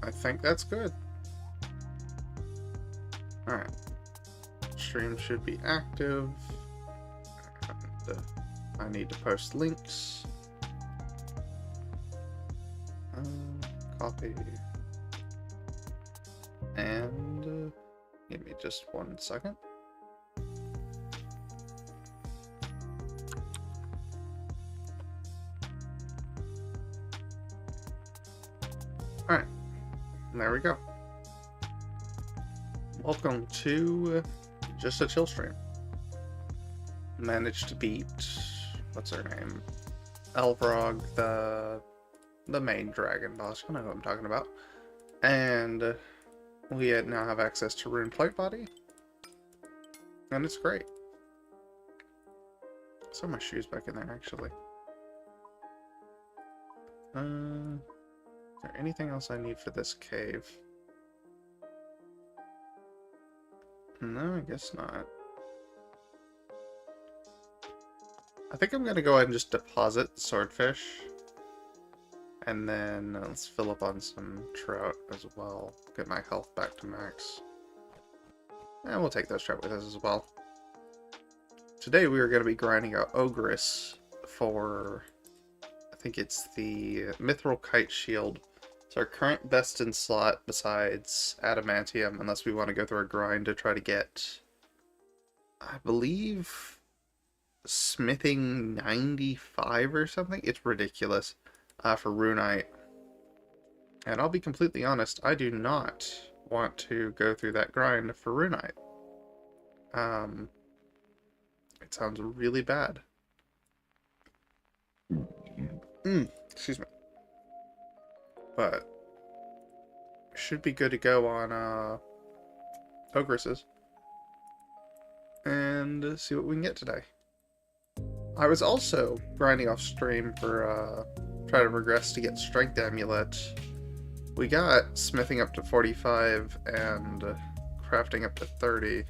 I think that's good. Alright. Stream should be active. And, I need to post links. Copy. And give me just 1 second. Alright. There we go. Welcome to just a chill stream. Managed to beat, what's her name? Elvarg, the main dragon boss. You know who I'm talking about. And we now have access to Rune Plate Body. And it's great. So my shoes back in there, actually. Is there anything else I need for this cave? No, I guess not. I think I'm going to go ahead and just deposit the swordfish. And then let's fill up on some trout as well. Get my health back to max. And we'll take those trout with us as well. Today we are going to be grinding out Ogress for, I think it's the Mithril Kite Shield. It's our current best in slot besides Adamantium, unless we want to go through a grind to try to get, I believe, Smithing 95 or something. It's ridiculous for Runite. And I'll be completely honest, I do not want to go through that grind for Runite. It sounds really bad. Excuse me. But should be good to go on Ogresses. And see what we can get today. I was also grinding off stream for try to progress to get Strength Amulet. We got smithing up to 45 and crafting up to 30.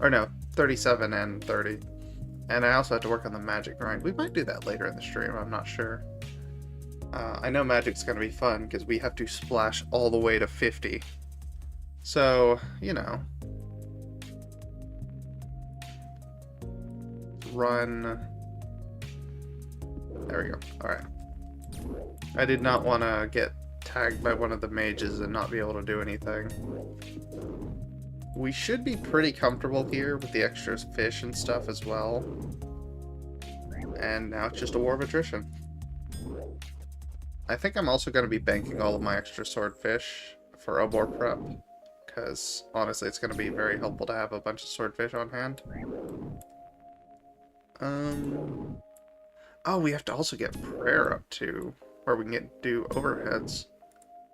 Or no, 37 and 30. And I also had to work on the magic grind. We might do that later in the stream, I'm not sure. I know magic's gonna be fun because we have to splash all the way to 50. So, you know. Run. There we go. Alright. I did not want to get tagged by one of the mages and not be able to do anything. We should be pretty comfortable here with the extra fish and stuff as well. And now it's just a war of attrition. I think I'm also going to be banking all of my extra swordfish for Obor prep. Because honestly it's going to be very helpful to have a bunch of swordfish on hand. Oh, we have to also get prayer up too, where we can do overheads.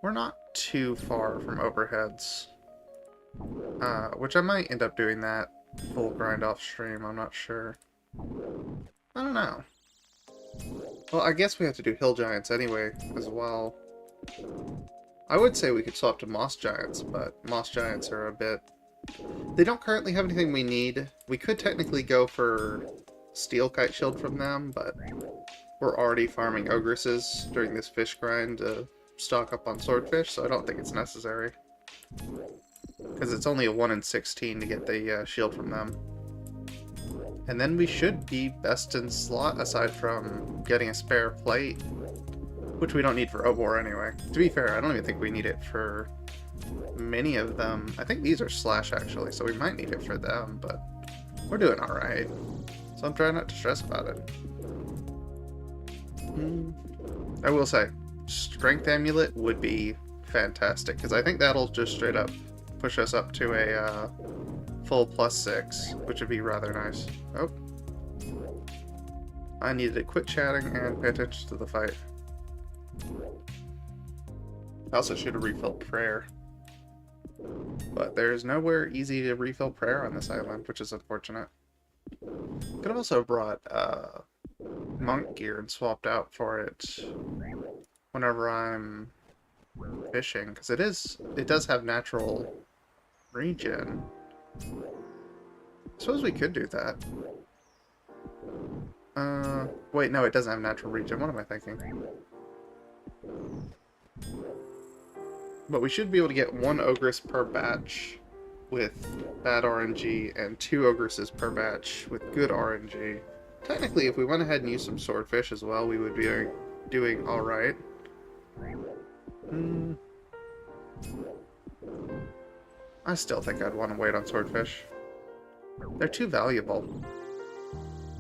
We're not too far from overheads. Which I might end up doing that full grind off stream, I'm not sure. I don't know. Well, I guess we have to do hill giants anyway, as well. I would say we could swap to moss giants, but moss giants are a bit... They don't currently have anything we need. We could technically go for steel kite shield from them, but we're already farming ogresses during this fish grind to stock up on swordfish, so I don't think it's necessary. Because it's only a 1 in 16 to get the shield from them. And then we should be best in slot, aside from getting a spare plate, which we don't need for Obor anyway. To be fair, I don't even think we need it for many of them. I think these are slash actually, so we might need it for them, but we're doing alright. So I'm trying not to stress about it. I will say, Strength Amulet would be fantastic, because I think that'll just straight up push us up to a full +6, which would be rather nice. Oh. I needed to quit chatting and pay attention to the fight. I also should have refilled prayer. But there's nowhere easy to refill prayer on this island, which is unfortunate. Could have also brought monk gear and swapped out for it whenever I'm fishing, because it does have natural regen. I suppose we could do that. Wait, no, it doesn't have natural regen. What am I thinking? But we should be able to get 1 ogress per batch with bad RNG and 2 ogresses per batch with good RNG. Technically, if we went ahead and used some swordfish as well, we would be doing alright. I still think I'd want to wait on swordfish. They're too valuable.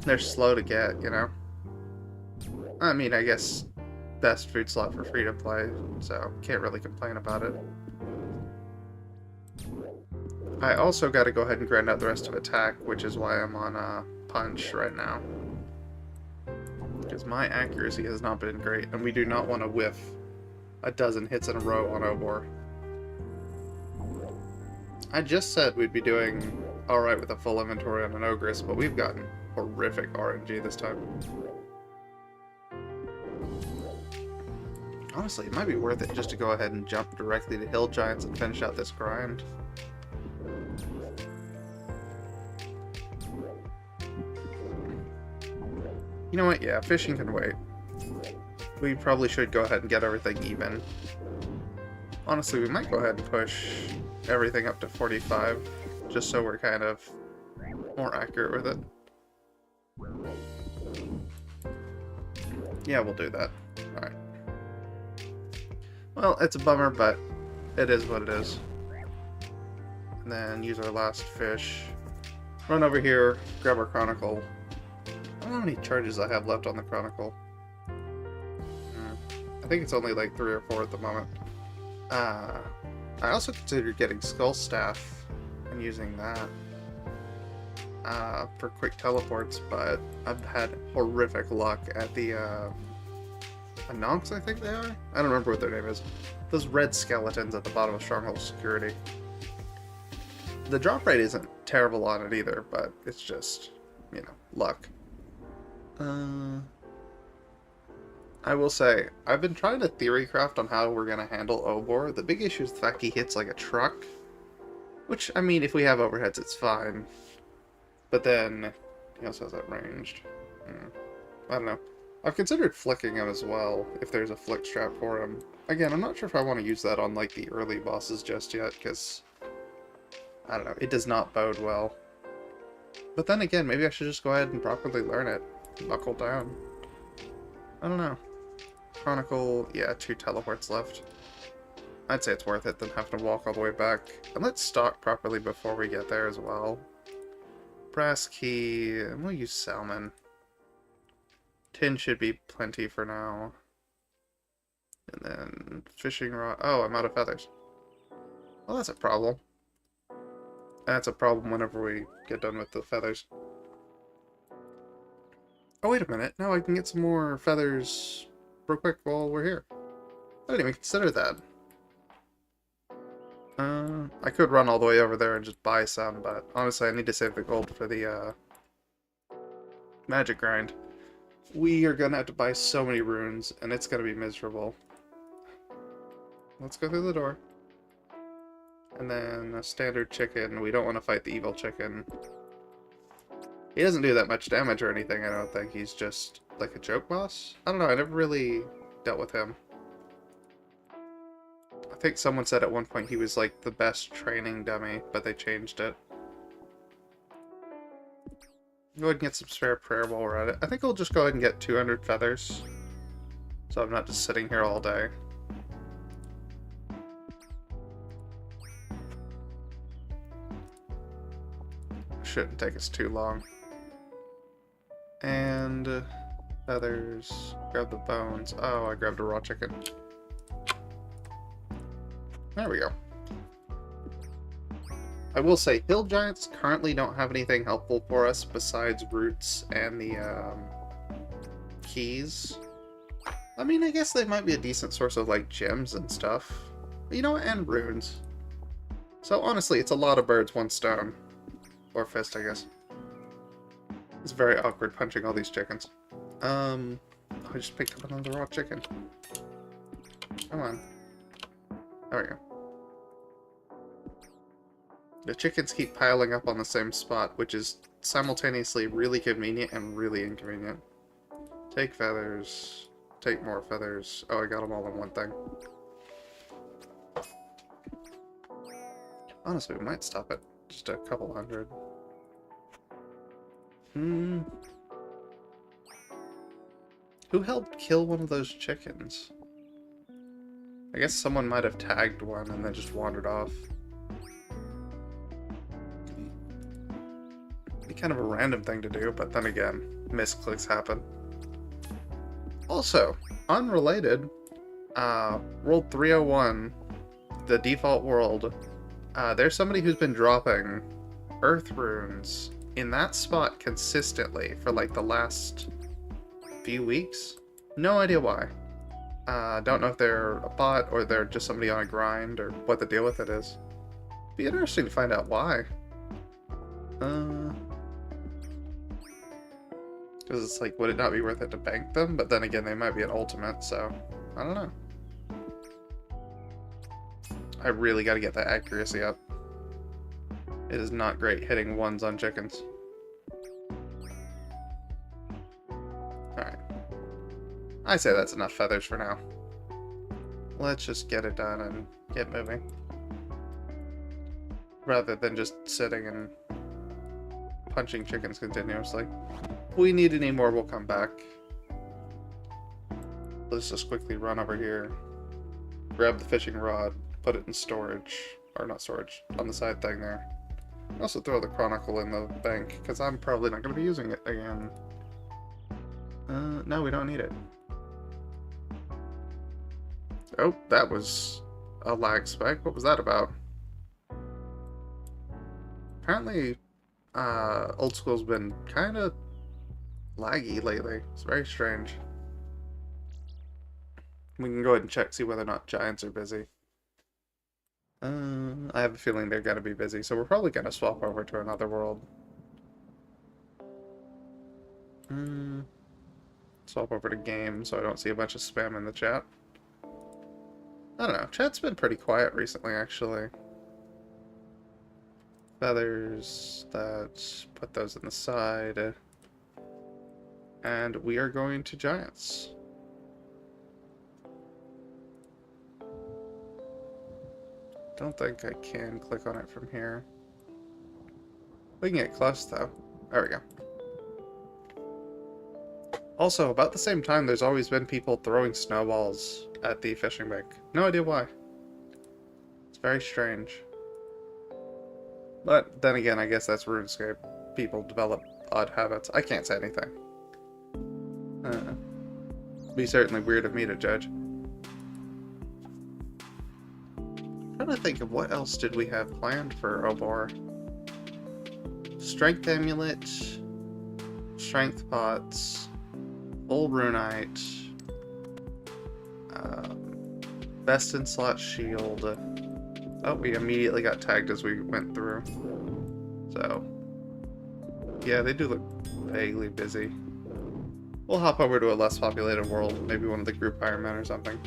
They're slow to get, you know? I mean, I guess best food slot for free to play, so can't really complain about it. I also got to go ahead and grind out the rest of attack, which is why I'm on punch right now. Because my accuracy has not been great, and we do not want to whiff a dozen hits in a row on Obor. I just said we'd be doing alright with a full inventory on an ogress, but we've gotten horrific RNG this time. Honestly, it might be worth it just to go ahead and jump directly to hill giants and finish out this grind. You know what? Yeah, fishing can wait. We probably should go ahead and get everything even. Honestly, we might go ahead and push everything up to 45, just so we're kind of more accurate with it. Yeah, we'll do that. Alright. Well, it's a bummer, but it is what it is. And then use our last fish. Run over here, grab our chronicle. I don't know how many charges I have left on the chronicle. I think it's only like 3 or 4 at the moment. I also considered getting Skull Staff and using that for quick teleports, but I've had horrific luck at the Anonks, I think they are? I don't remember what their name is. Those red skeletons at the bottom of Stronghold Security. The drop rate isn't terrible on it either, but it's just, you know, luck. I will say, I've been trying to theorycraft on how we're going to handle Obor. The big issue is the fact he hits like a truck. Which, I mean, if we have overheads, it's fine. But then, he also has that ranged. I don't know. I've considered flicking him as well, if there's a flick strap for him. Again, I'm not sure if I want to use that on, like, the early bosses just yet, because, I don't know, it does not bode well. But then again, maybe I should just go ahead and properly learn it. Buckle down. I don't know. Chronicle, yeah, 2 teleports left. I'd say it's worth it than having to walk all the way back. And let's stock properly before we get there as well. Brass key, and we'll use salmon. Tin should be plenty for now. And then fishing rod. Oh, I'm out of feathers. Well, that's a problem. That's a problem whenever we get done with the feathers. Oh, wait a minute. Now I can get some more feathers real quick while we're here. I didn't even consider that. I could run all the way over there and just buy some, but honestly I need to save the gold for the magic grind. We are gonna have to buy so many runes, and it's gonna be miserable. Let's go through the door. And then a standard chicken. We don't want to fight the evil chicken. He doesn't do that much damage or anything, I don't think. He's just like a joke boss? I don't know, I never really dealt with him. I think someone said at one point he was like the best training dummy, but they changed it. Go ahead and get some spare prayer while we're at it. I think I'll just go ahead and get 200 feathers, so I'm not just sitting here all day. Shouldn't take us too long. And feathers. Grab the bones. Oh, I grabbed a raw chicken. There we go. I will say, hill giants currently don't have anything helpful for us besides roots and the keys. I mean, I guess they might be a decent source of like gems and stuff. You know, and runes. So honestly, it's a lot of birds, one stone. Or fist, I guess. It's very awkward punching all these chickens. I just picked up another raw chicken. Come on. There we go. The chickens keep piling up on the same spot, which is simultaneously really convenient and really inconvenient. Take feathers. Take more feathers. Oh, I got them all in one thing. Honestly, we might stop at just a couple hundred. Hmm. Who helped kill one of those chickens? I guess someone might have tagged one and then just wandered off. Be kind of a random thing to do, but then again, misclicks happen. Also, unrelated, World 301, the default world, there's somebody who's been dropping Earth runes in that spot consistently for like the last few weeks. No idea why. Don't know if they're a bot or they're just somebody on a grind or what the deal with it is. Be interesting to find out why. Because it's like, would it not be worth it to bank them? But then again, they might be an ultimate, so I don't know. I really got to get that accuracy up. It is not great hitting ones on chickens. Alright. I say that's enough feathers for now. Let's just get it done and get moving. Rather than just sitting and punching chickens continuously. If we need any more, we'll come back. Let's just quickly run over here. Grab the fishing rod, put it in storage. Or not storage, on the side thing there. Also throw the Chronicle in the bank, because I'm probably not going to be using it again. No, we don't need it. Oh, that was a lag spike. What was that about? Apparently, Old School's been kind of laggy lately. It's very strange. We can go ahead and check, see whether or not Giants are busy. I have a feeling they're going to be busy, so we're probably going to swap over to another world. Swap over to game so I don't see a bunch of spam in the chat. I don't know, chat's been pretty quiet recently, actually. Feathers, put those in the side. And we are going to Giants. Don't think I can click on it from here. We can get close, though. There we go. Also, about the same time, there's always been people throwing snowballs at the fishing bank. No idea why. It's very strange. But then again, I guess that's RuneScape. People develop odd habits. I can't say anything. It'd be certainly weird of me to judge. I'm trying to think of what else did we have planned for Obor. Strength Amulet, Strength Pots, Full Runite, Best in Slot Shield. Oh, we immediately got tagged as we went through. So, yeah, they do look vaguely busy. We'll hop over to a less populated world, maybe one of the group firemen or something.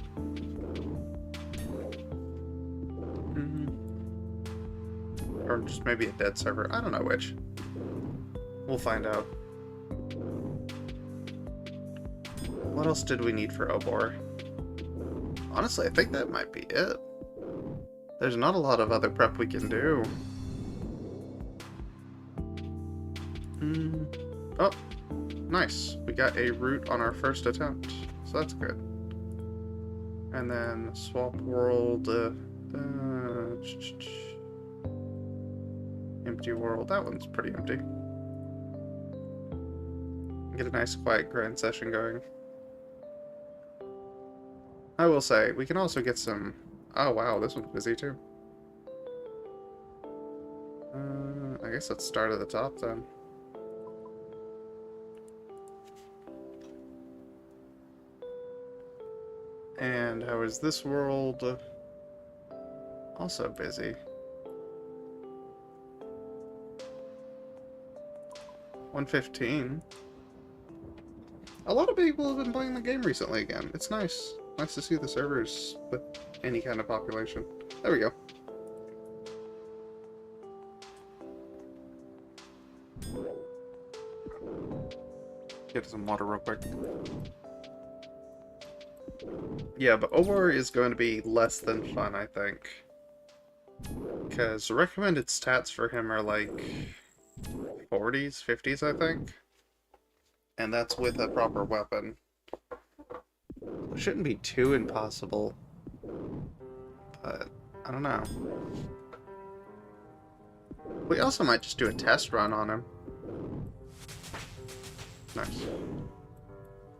Or just maybe a dead server. I don't know which. We'll find out. What else did we need for Obor? Honestly, I think that might be it. There's not a lot of other prep we can do. Oh, nice. We got a route on our first attempt, so that's good. And then swap world. Empty world. That one's pretty empty. Get a nice quiet grind session going. I will say, we can also get some... Oh wow, this one's busy too. I guess let's start at the top then. And how is this world? Also busy. 115. A lot of people have been playing the game recently again. It's nice. Nice to see the servers with any kind of population. There we go. Get some water real quick. Yeah, but Obor is going to be less than fun, I think. Because the recommended stats for him are like 40s, 50s, I think. And that's with a proper weapon. It shouldn't be too impossible. But, I don't know. We also might just do a test run on him. Nice.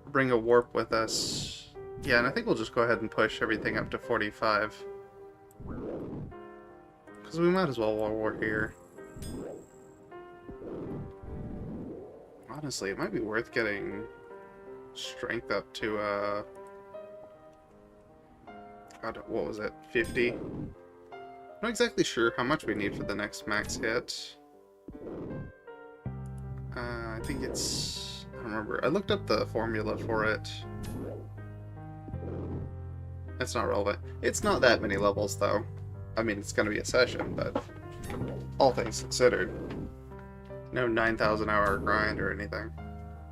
Bring a warp with us. Yeah, and I think we'll just go ahead and push everything up to 45. Because we might as well while we're here. Honestly, it might be worth getting strength up to, what was it, 50? I'm not exactly sure how much we need for the next max hit. I think it's... I don't remember. I looked up the formula for it. That's not relevant. It's not that many levels, though. I mean, it's gonna be a session, but all things considered, no 9,000 hour grind or anything.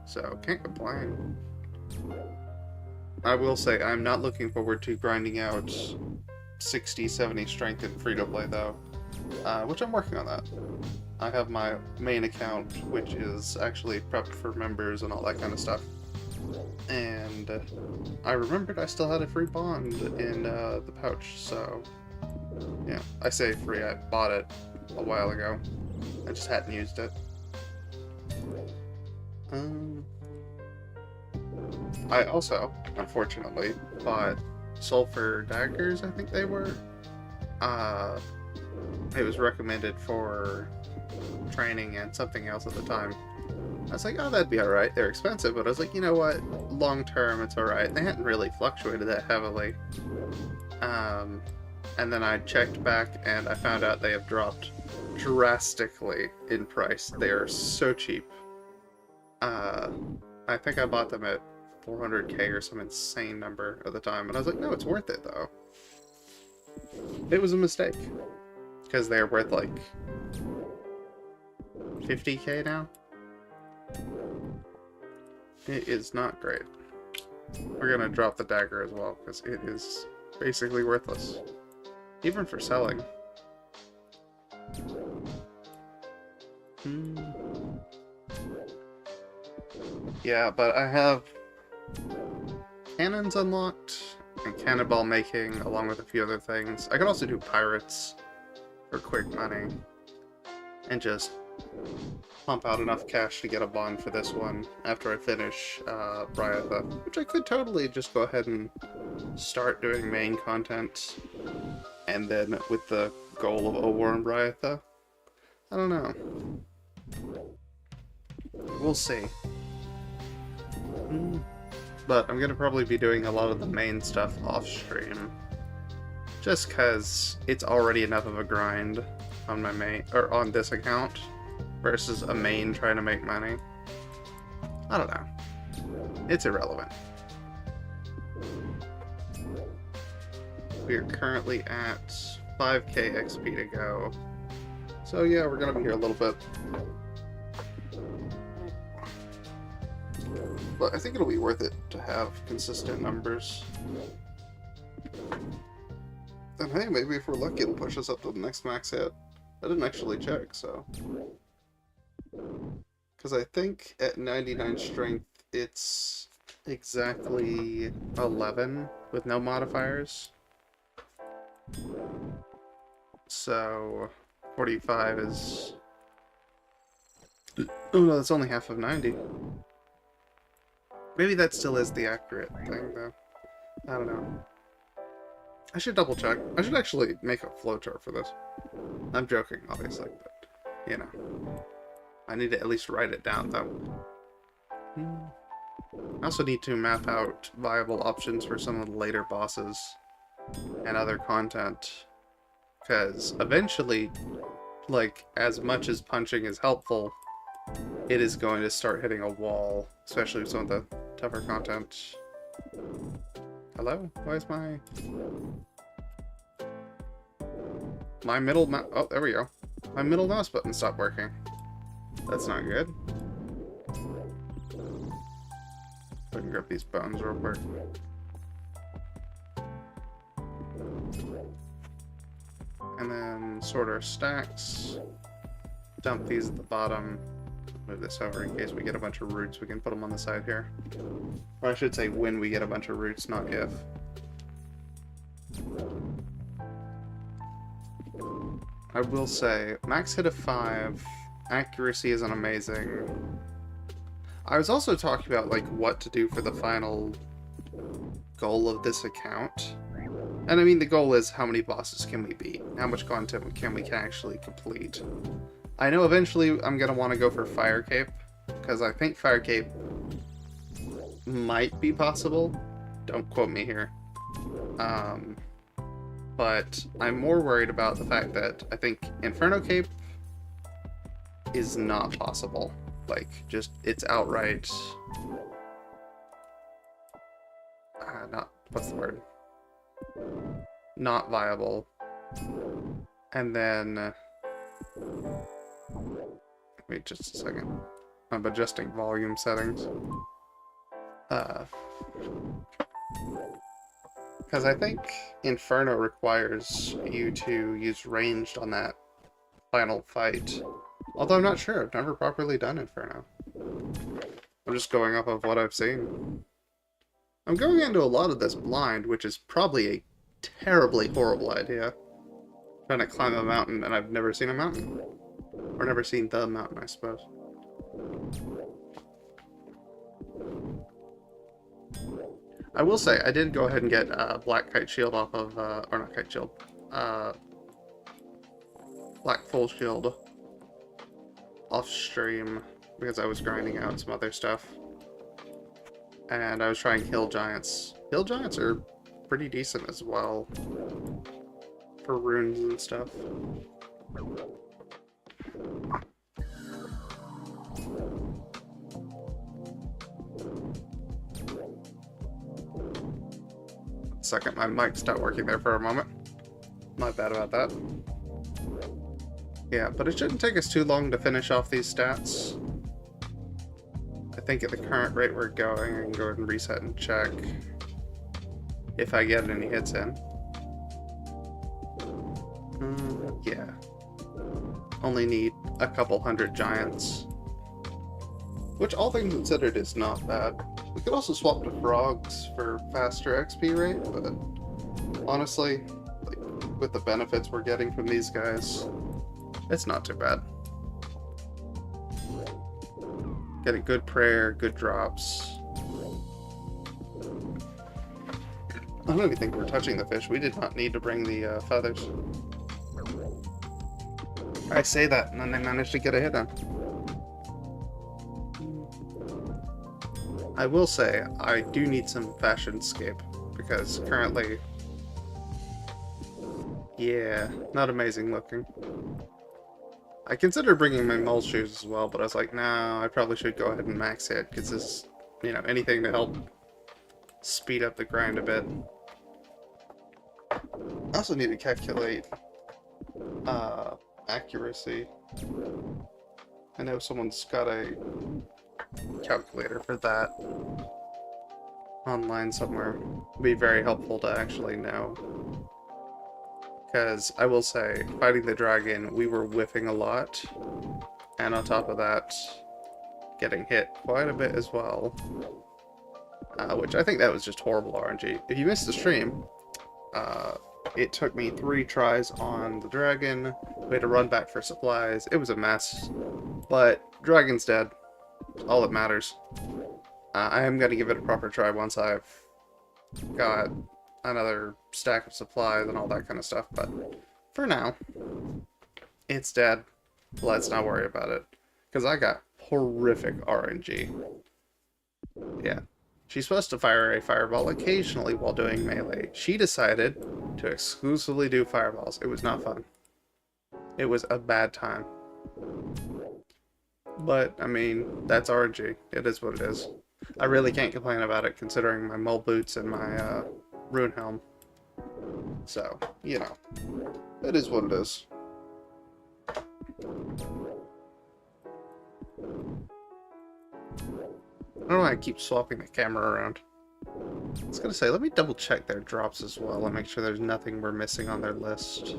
So, can't complain. I will say, I'm not looking forward to grinding out 60, 70 strength in free-to-play, though. Which I'm working on that. I have my main account, which is actually prepped for members and all that kind of stuff. And I remembered I still had a free bond in the pouch, so yeah. I say free, I bought it a while ago. I just hadn't used it. I also, unfortunately, bought sulfur daggers, I think they were. It was recommended for training and something else at the time. I was like, oh, that'd be alright. They're expensive, but I was like, you know what? Long term, it's alright. They hadn't really fluctuated that heavily. And then I checked back, and I found out they have dropped drastically in price. They are so cheap. I think I bought them at 400k or some insane number at the time, and I was like, no, it's worth it, though. It was a mistake. Because they're worth, like, 50k now? It is not great. We're gonna drop the dagger as well, because it is basically worthless. Even for selling. Yeah, but I have cannons unlocked, and cannonball making, along with a few other things. I could also do pirates for quick money, and just pump out enough cash to get a bond for this one after I finish Bryatha, which I could totally just go ahead and start doing main content, and then with the goal of Obor and Bryatha. I don't know. We'll see. But I'm gonna probably be doing a lot of the main stuff off-stream, just cause it's already enough of a grind on my main, or on this account, versus a main trying to make money. I don't know. It's irrelevant. We are currently at 5k XP to go. So yeah, we're gonna be here a little bit. But I think it'll be worth it to have consistent numbers. And hey, maybe if we're lucky it'll push us up to the next max hit. I didn't actually check, so... Because I think at 99 strength, it's exactly 11 with no modifiers. So 45 is... Oh no, that's only half of 90. Maybe that still is the accurate thing, though. I don't know. I should double check. I should actually make a flowchart for this. I'm joking, obviously, but, you know. I need to at least write it down, though. I also need to map out viable options for some of the later bosses and other content. Because eventually, like, as much as punching is helpful, it is going to start hitting a wall, especially with some of the tougher content. Hello? Why is my middle mouse... Oh, there we go. My middle mouse button stopped working. That's not good. I can grab these bones real quick. And then sort our stacks. Dump these at the bottom. Move this over in case we get a bunch of roots. We can put them on the side here. Or I should say when we get a bunch of roots, not if. I will say, max hit of 5, accuracy isn't amazing. I was also talking about like what to do for the final goal of this account. And I mean, the goal is how many bosses can we beat? How much content can we actually complete? I know eventually I'm going to want to go for Fire Cape, because I think Fire Cape might be possible. Don't quote me here. But I'm more worried about the fact that I think Inferno Cape is not possible. Like, just, it's outright... not, what's the word? Not viable. And then... wait just a second. I'm adjusting volume settings. Because I think Inferno requires you to use ranged on that final fight. Although I'm not sure, I've never properly done Inferno. I'm just going off of what I've seen. I'm going into a lot of this blind, which is probably a terribly horrible idea. Trying to climb a mountain, and I've never seen a mountain. Or never seen the mountain, I suppose. I will say, I did go ahead and get Black Kite Shield off of, or not Kite Shield, Black Full Shield off stream, because I was grinding out some other stuff. And I was trying Hill Giants. Hill Giants are pretty decent as well, for runes and stuff. Second, my mic stopped working there for a moment. My bad about that. Yeah, but it shouldn't take us too long to finish off these stats. I think at the current rate we're going, I can go ahead and reset and check if I get any hits in. Yeah. Only need a couple hundred giants. Which, all things considered, is not bad. We could also swap to frogs for faster XP rate, but honestly, like, with the benefits we're getting from these guys, it's not too bad. Getting good prayer, good drops. I don't even think we're touching the fish. We did not need to bring the feathers. I say that, and then they managed to get a hit on. I will say, I do need some fashionscape, because currently, yeah, not amazing looking. I considered bringing my mole shoes as well, but I was like, nah, I probably should go ahead and max it, because this is, you know, anything to help speed up the grind a bit. I also need to calculate accuracy. I know someone's got a calculator for that online somewhere. It'd be very helpful to actually know. Because I will say, fighting the dragon, we were whiffing a lot. And on top of that, getting hit quite a bit as well. Which I think that was just horrible RNG. If you missed the stream, it took me 3 tries on the dragon. We had to run back for supplies. It was a mess. But dragon's dead. All that matters. I am going to give it a proper try once I've got another stack of supplies and all that kind of stuff. But for now, it's dead. Let's not worry about it. Because I got horrific RNG. Yeah. She's supposed to fire a fireball occasionally while doing melee. She decided to exclusively do fireballs. It was not fun. It was a bad time. But, I mean, that's RNG. It is what it is. I really can't complain about it considering my mole boots and my rune helm. So, you know, it is what it is. I don't know why I keep swapping the camera around. I was gonna say, let me double check their drops as well and make sure there's nothing we're missing on their list.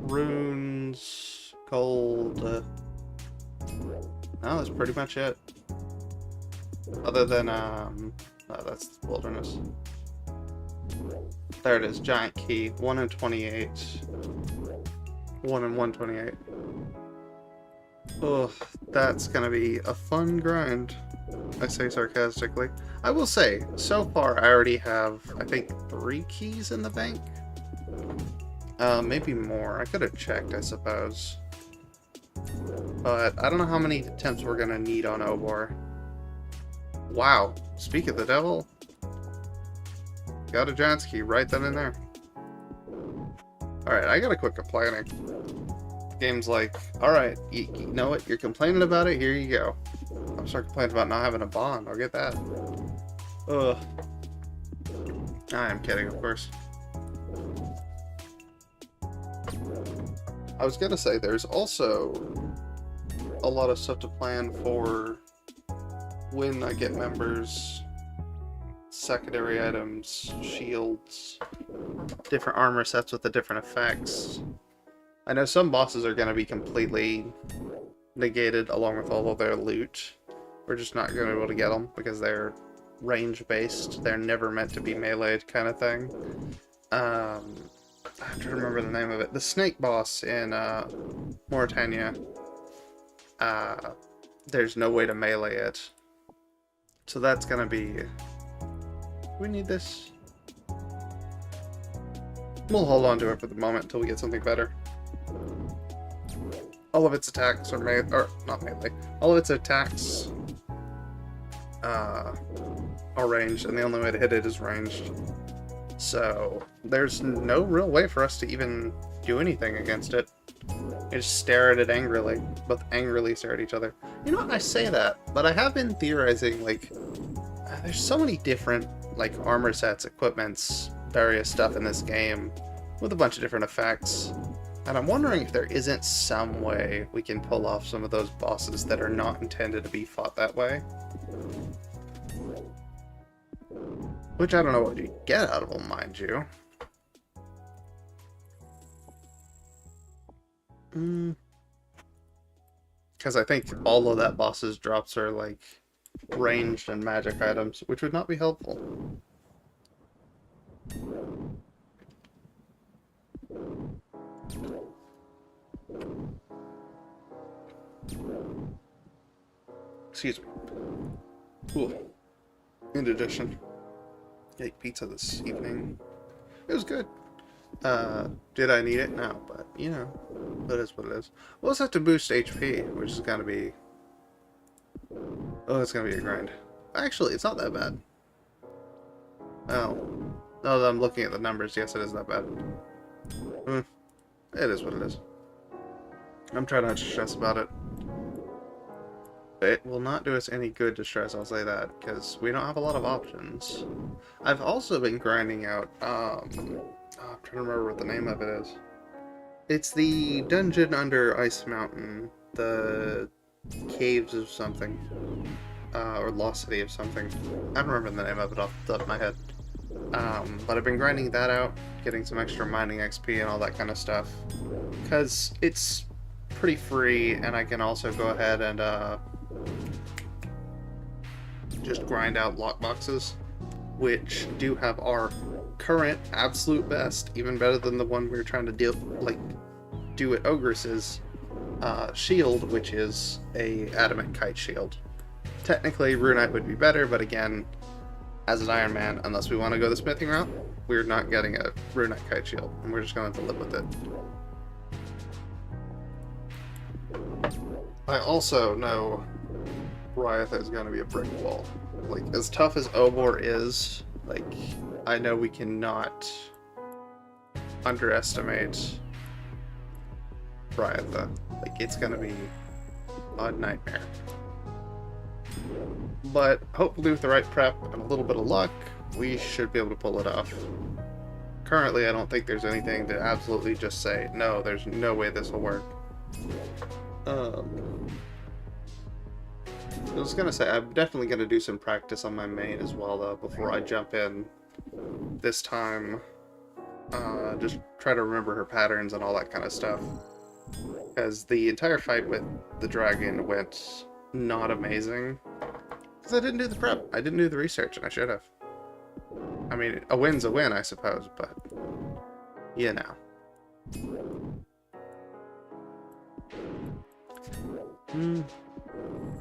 Runes, gold. No, that's pretty much it. Other than, oh, that's wilderness. There it is, giant key. 1 in 28. 1 in 128. Ugh, that's gonna be a fun grind, I say sarcastically. I will say, so far I already have, I think, 3 keys in the bank. Maybe more. I could have checked, I suppose. But I don't know how many attempts we're gonna need on Obor. Wow, speak of the devil. Got a giant's key right then and there. Alright, I gotta quit complaining. Game's like, alright, you know what? You're complaining about it, here you go. I'm starting complaining about not having a bond. I'll get that. Ugh. I am kidding, of course. I was gonna say, there's also a lot of stuff to plan for when I get members, secondary items, shields, different armor sets with the different effects. I know some bosses are going to be completely negated along with all of their loot. We're just not going to be able to get them because they're range-based. They're never meant to be meleeed kind of thing. I'm trying to remember the name of it. The snake boss in Mauritania. There's no way to melee it. So that's going to be... Do we need this? We'll hold on to it for the moment until we get something better. All of its attacks are not melee. All of its attacks are ranged, and the only way to hit it is ranged. So there's no real way for us to even do anything against it. You just stare at it angrily, both angrily stare at each other. You know what? I say that, but I have been theorizing, like, there's so many different, like, armor sets, equipments, various stuff in this game with a bunch of different effects. And I'm wondering if there isn't some way we can pull off some of those bosses that are not intended to be fought that way. Which I don't know what you get out of them, mind you. Because I think all of that boss's drops are, like, ranged and magic items, which would not be helpful. Excuse me. Ooh. Indigestion. Ate pizza this evening. It was good. Did I need it? No, but, you know, that is what it is. We'll also have to boost HP, which is gonna be... Oh, it's gonna be a grind. Actually, it's not that bad. Oh. Now that I'm looking at the numbers, yes, it is not bad. It is what it is. I'm trying not to stress about it. It will not do us any good to stress, I'll say that, because we don't have a lot of options. I've also been grinding out, I'm trying to remember what the name of it is. It's the dungeon under Ice Mountain, the caves of something, or Lost City of something. I don't remember the name of it off the top of my head. But I've been grinding that out, getting some extra mining XP and all that kind of stuff, because it's pretty free, and I can also go ahead and just grind out lockboxes, which do have our current absolute best, even better than the one we were trying to do at Ogress's shield, which is a adamant kite shield. Technically, Runite would be better, but again, as an Iron Man, unless we want to go the smithing route, we're not getting a Runite kite shield, and we're just going to have to live with it. I also know Ryatha is going to be a brick wall. Like, as tough as Obor is, like, I know we cannot underestimate Ryatha. Like, it's going to be a nightmare. But hopefully with the right prep and a little bit of luck, we should be able to pull it off. Currently, I don't think there's anything to absolutely just say, no, there's no way this will work. I was gonna say, I'm definitely gonna do some practice on my main as well, though, before I jump in this time Just try to remember her patterns and all that kind of stuff. Because the entire fight with the dragon went not amazing. Because I didn't do the prep. I didn't do the research, and I should have. I mean, a win's a win, I suppose, but... you know. I'm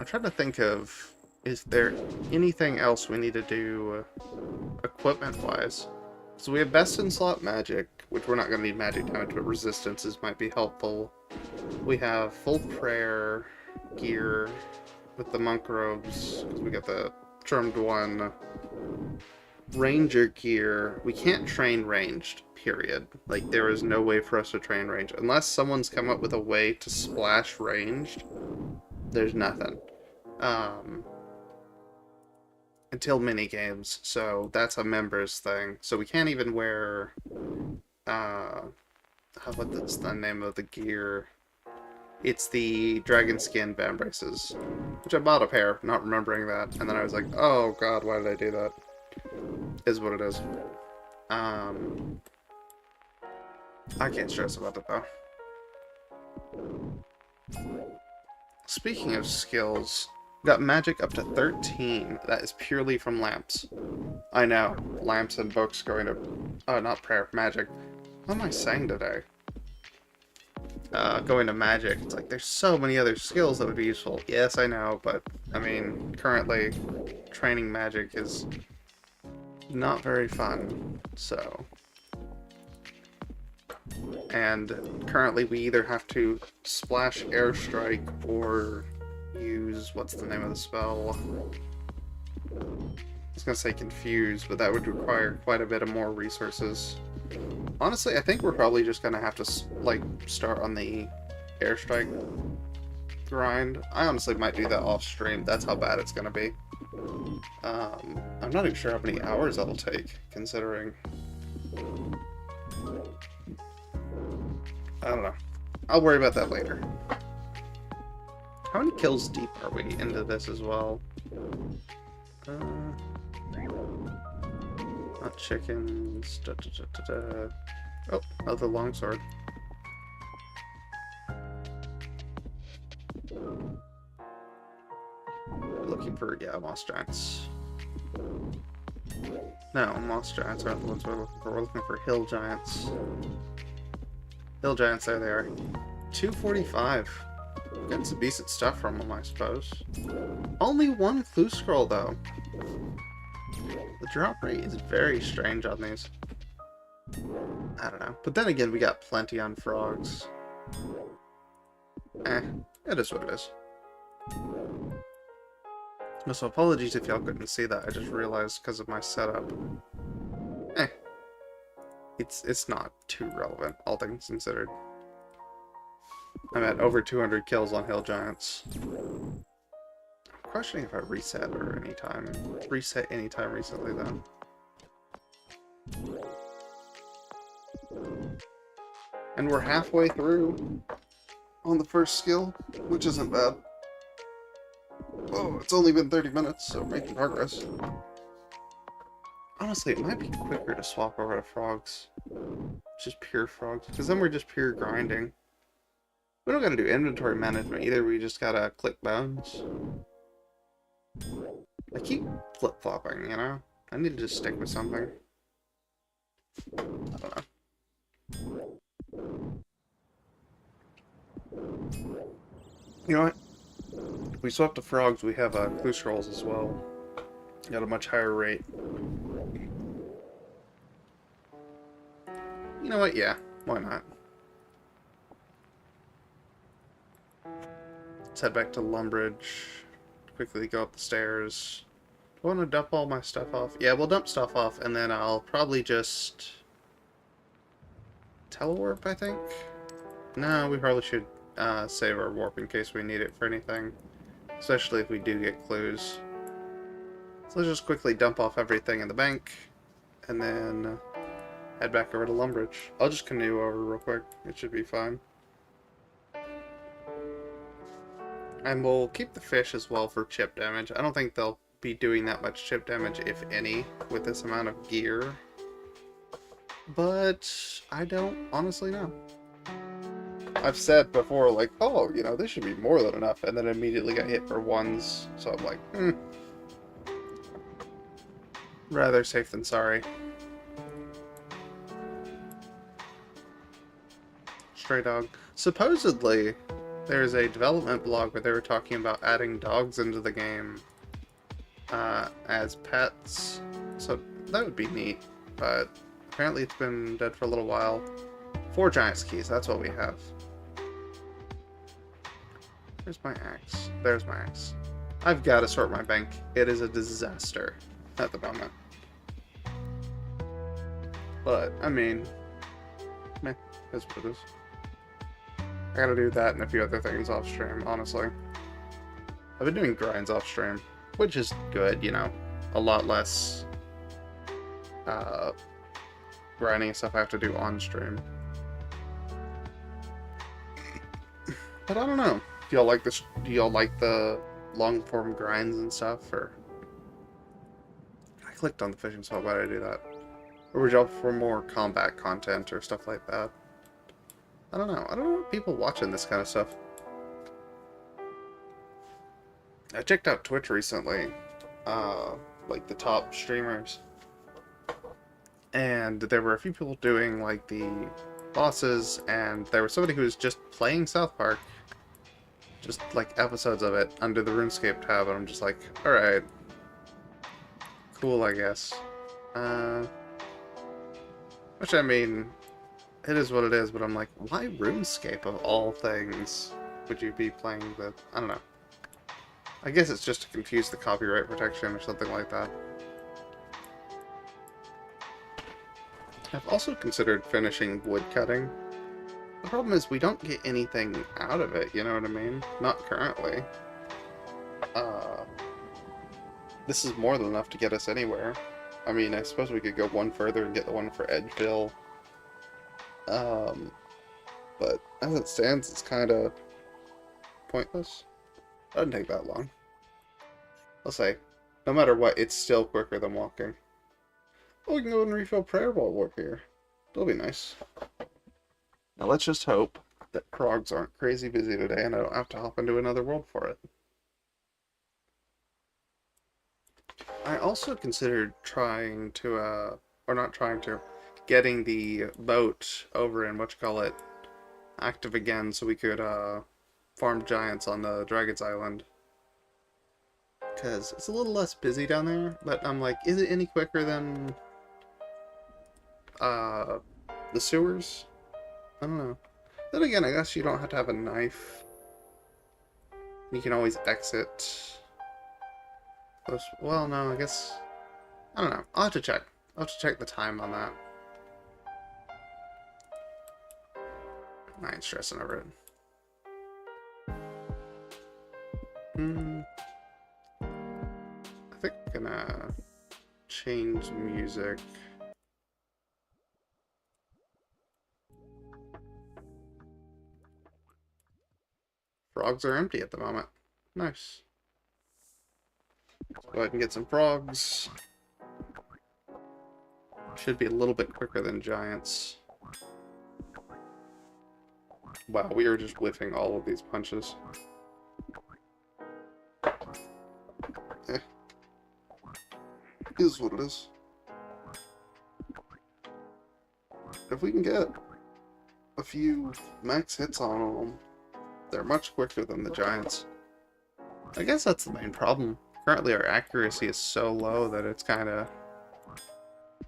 trying to think of... is there anything else we need to do equipment-wise? So we have best in slot magic, which we're not going to need magic damage, but resistances might be helpful. We have full prayer gear with the monk robes, because we got the charmed one. Ranger gear. We can't train ranged, period. Like, there is no way for us to train ranged. Unless someone's come up with a way to splash ranged, there's nothing. Until minigames, so that's a members thing. So we can't even wear, what's the name of the gear? It's the dragon skin band braces, which I bought a pair, not remembering that, and then I was like, oh god, why did I do that? Is what it is. I can't stress about it though. Speaking of skills, got magic up to 13. That is purely from lamps. I know, lamps and books going to... oh, not prayer, magic. What am I saying today? Going to magic. It's like, there's so many other skills that would be useful. Yes, I know, but, I mean, currently, training magic is not very fun, so... and currently we either have to splash airstrike or use, what's the name of the spell? I was gonna say confuse, but that would require quite a bit of more resources. Honestly, I think we're probably just gonna have to, like, start on the airstrike grind. I honestly might do that off stream. That's how bad it's gonna be. I'm not even sure how many hours that'll take, considering... I don't know. I'll worry about that later. How many kills deep are we into this as well? Not chickens. Oh, another longsword. Looking for, yeah, moss giants. No, moss giants aren't the ones we're looking for. We're looking for hill giants. Hill giants, there they are. 245. Getting some decent stuff from them, I suppose. Only one clue scroll, though. The drop rate is very strange on these. I don't know. But then again, we got plenty on frogs. It is what it is. So apologies if y'all couldn't see that. I just realized because of my setup. It's not too relevant, all things considered. I'm at over 200 kills on hill giants. I'm questioning if I reset or anytime. Reset anytime recently, though. And we're halfway through on the first skill, which isn't bad. Oh, it's only been 30 minutes, so making progress. Honestly, it might be quicker to swap over to frogs. Just pure frogs, because then we're just pure grinding. We don't gotta do inventory management either, we just gotta click bones. I keep flip-flopping, you know? I need to just stick with something. I don't know. You know what? If we swap to frogs, we have clue scrolls as well. At a much higher rate. You know what? Yeah, why not? Let's head back to Lumbridge. Quickly go up the stairs. Do I want to dump all my stuff off? Yeah, we'll dump stuff off, and then I'll probably just... telewarp, I think? No, we probably should save our warp in case we need it for anything. Especially if we do get clues. So let's just quickly dump off everything in the bank, and then head back over to Lumbridge. I'll just canoe over real quick. It should be fine. And we'll keep the fish as well for chip damage. I don't think they'll be doing that much chip damage, if any, with this amount of gear. but I don't honestly know. I've said before, like, oh, you know, this should be more than enough, and then immediately got hit for ones, so I'm like, rather safe than sorry. Stray dog. Supposedly, there's a development blog where they were talking about adding dogs into the game as pets, so that would be neat, but apparently it's been dead for a little while. 4 Giants keys, that's what we have. There's my axe. There's my axe. I've got to sort my bank. It is a disaster at the moment. But, I mean, meh, that's what it is. I gotta do that and a few other things off stream, honestly. I've been doing grinds off stream, which is good, you know. A lot less grinding stuff I have to do on stream. But I don't know. Do y'all like this? Do y'all like the long form grinds and stuff? Or I clicked on the fishing spot. Why did I do that? Or would y'all for more combat content or stuff like that? I don't know. I don't know people watching this kind of stuff. I checked out Twitch recently, like the top streamers, and there were a few people doing like the bosses, and there was somebody who was just playing South Park, just like episodes of it under the RuneScape tab, and I'm just like, alright, cool, I guess. Which, I mean, it is what it is, but I'm like, why RuneScape of all things would you be playing the... I don't know. I guess it's just to confuse the copyright protection or something like that. I've also considered finishing woodcutting. The problem is we don't get anything out of it, you know what I mean? Not currently. This is more than enough to get us anywhere. I mean, I suppose we could go one further and get the one for Edgeville. But as it stands, it's kind of pointless. Doesn't take that long. I'll say, no matter what, it's still quicker than walking. Oh, we can go and refill prayer while we're here. That'll be nice. Now let's just hope that Krogs aren't crazy busy today and I don't have to hop into another world for it. I also considered trying to, or not trying to, getting the boat over in whatchamacallit active again so we could, farm giants on the Dragon's Island. Because it's a little less busy down there, but I'm like, is it any quicker than, the sewers? I don't know. Then again, I guess you don't have to have a knife. You can always exit. Well, no, I guess... I don't know. I'll have to check. I'll have to check the time on that. I ain't stressing over it. I think I'm gonna change music. Frogs are empty at the moment. Nice. Let's go ahead and get some frogs. Should be a little bit quicker than giants. Wow, we are just whiffing all of these punches. Eh. Is what it is. If we can get a few max hits on them, they're much quicker than the giants. I guess that's the main problem. Currently our accuracy is so low that it's kind of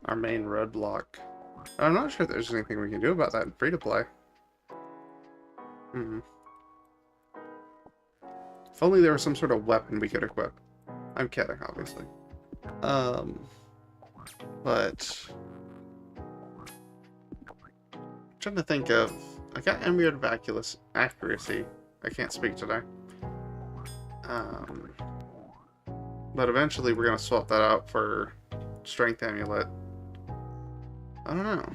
our main roadblock. I'm not sure there's anything we can do about that in free-to-play. If only there was some sort of weapon we could equip. I'm kidding, obviously. But... I'm trying to think of... I got Amulet of Accuracy. I can't speak today. But eventually we're going to swap that out for Strength Amulet. I don't know.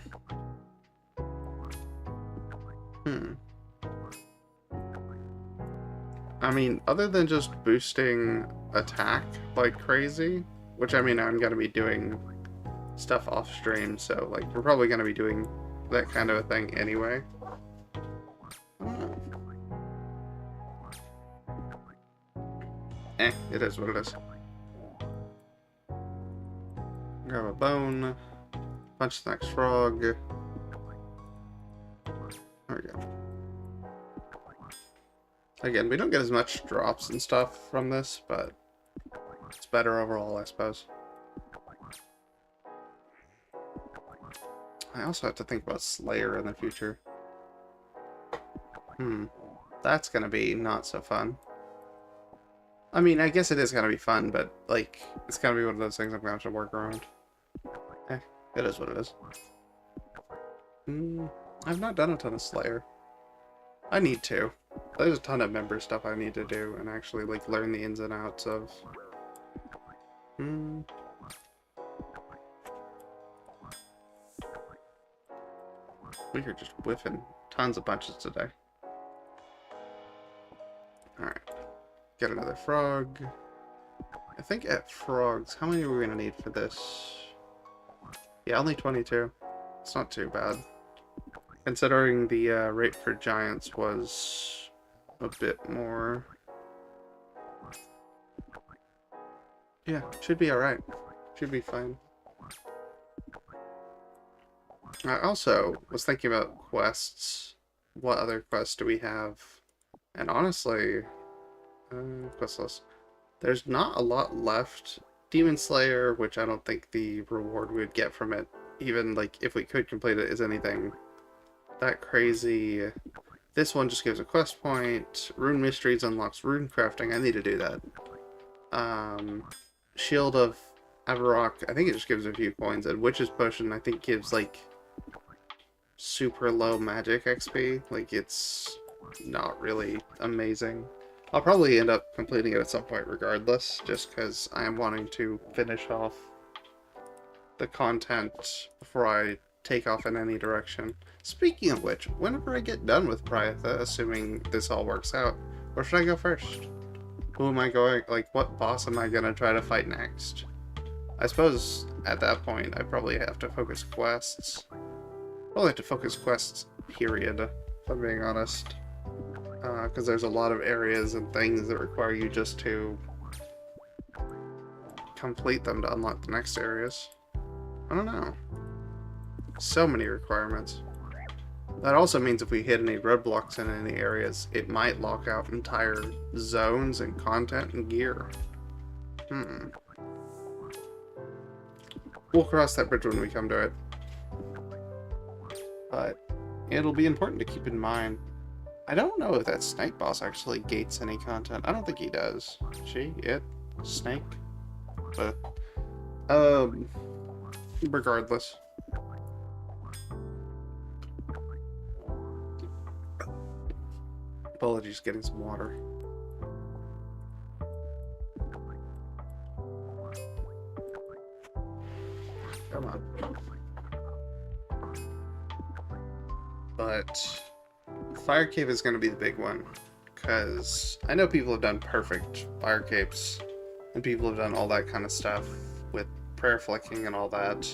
I mean, other than just boosting attack like crazy, which I mean I'm going to be doing stuff off stream, so like we're probably going to be doing that kind of a thing anyway. I don't know. It is what it is. Grab a bone, punch the next frog. There we go. Again, we don't get as much drops and stuff from this, but it's better overall, I suppose. I also have to think about Slayer in the future. That's gonna be not so fun. I mean, I guess it is gonna be fun, but, like, it's gonna be one of those things I'm gonna have to work around. It is what it is. I've not done a ton of Slayer. I need to. There's a ton of member stuff I need to do and actually, like, learn the ins and outs of. We are just whiffing tons of bunches today. Alright. Get another frog. I think at frogs, how many are we going to need for this? Yeah, only 22. It's not too bad. Considering the rate for giants was a bit more. Yeah, should be alright. Should be fine. I also was thinking about quests. What other quests do we have? And honestly, quest list. There's not a lot left. Demon Slayer, which I don't think the reward we would get from it, even like if we could complete it, is anything that crazy. This one just gives a quest point. Rune Mysteries unlocks rune crafting. I need to do that. Shield of Elvarg, I think it just gives a few coins. And Witch's Potion, I think gives like super low magic XP. Like, it's not really amazing. I'll probably end up completing it at some point regardless, just because I am wanting to finish off the content before I take off in any direction. Speaking of which, whenever I get done with Pryatha, assuming this all works out, where should I go first? Who am I going, like, what boss am I gonna try to fight next? I suppose at that point I probably have to focus quests. Probably have to focus quests, period, if I'm being honest. Because there's a lot of areas and things that require you just to complete them to unlock the next areas. I don't know. So many requirements. That also means if we hit any roadblocks in any areas, it might lock out entire zones and content and gear. We'll cross that bridge when we come to it. But it'll be important to keep in mind. I don't know if that snake boss actually gates any content. I don't think he does. She? It? Snake? But, regardless. Apologies, getting some water. Come on. But Fire Cave is going to be the big one, because I know people have done perfect fire capes, and people have done all that kind of stuff with prayer flicking and all that,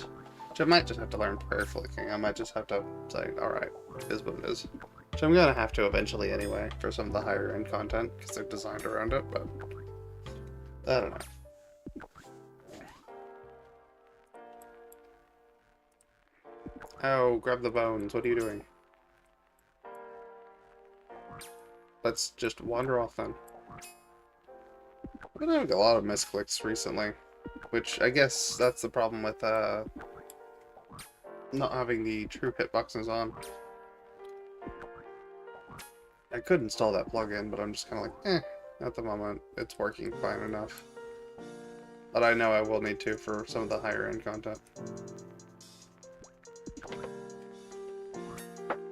which I might just have to learn prayer flicking. I might just have to say, alright, it is what it is. Which I'm going to have to eventually anyway, for some of the higher end content, because they're designed around it, but I don't know. Oh, grab the bones. What are you doing? Let's just wander off then. I've been having a lot of misclicks recently, which I guess that's the problem with not having the true hitboxes on. I could install that plugin, but I'm just kind of like, at the moment, it's working fine enough. But I know I will need to for some of the higher end content.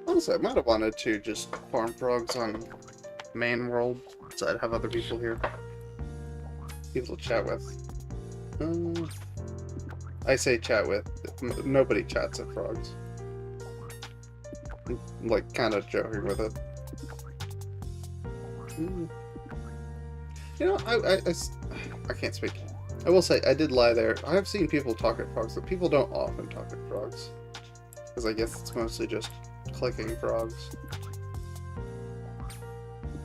Also, I might have wanted to just farm frogs on main world, so I'd have other people here. People to chat with. I say chat with. Nobody chats at frogs. I'm, like, kind of joking with it. You know, I can't speak. I will say, I did lie there. I have seen people talk at frogs, but people don't often talk at frogs. Because I guess it's mostly just clicking frogs.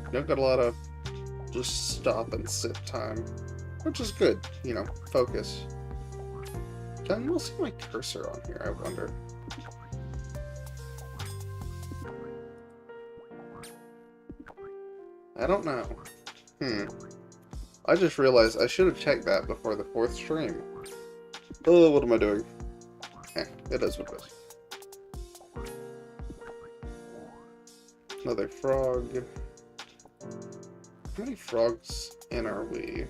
You don't got a lot of just stop and sit time. Which is good, you know, focus. Can you see my cursor on here, I wonder? I don't know. I just realized I should have checked that before the 4th stream. Oh, what am I doing? It is what it is. Another frog. How many frogs in are we?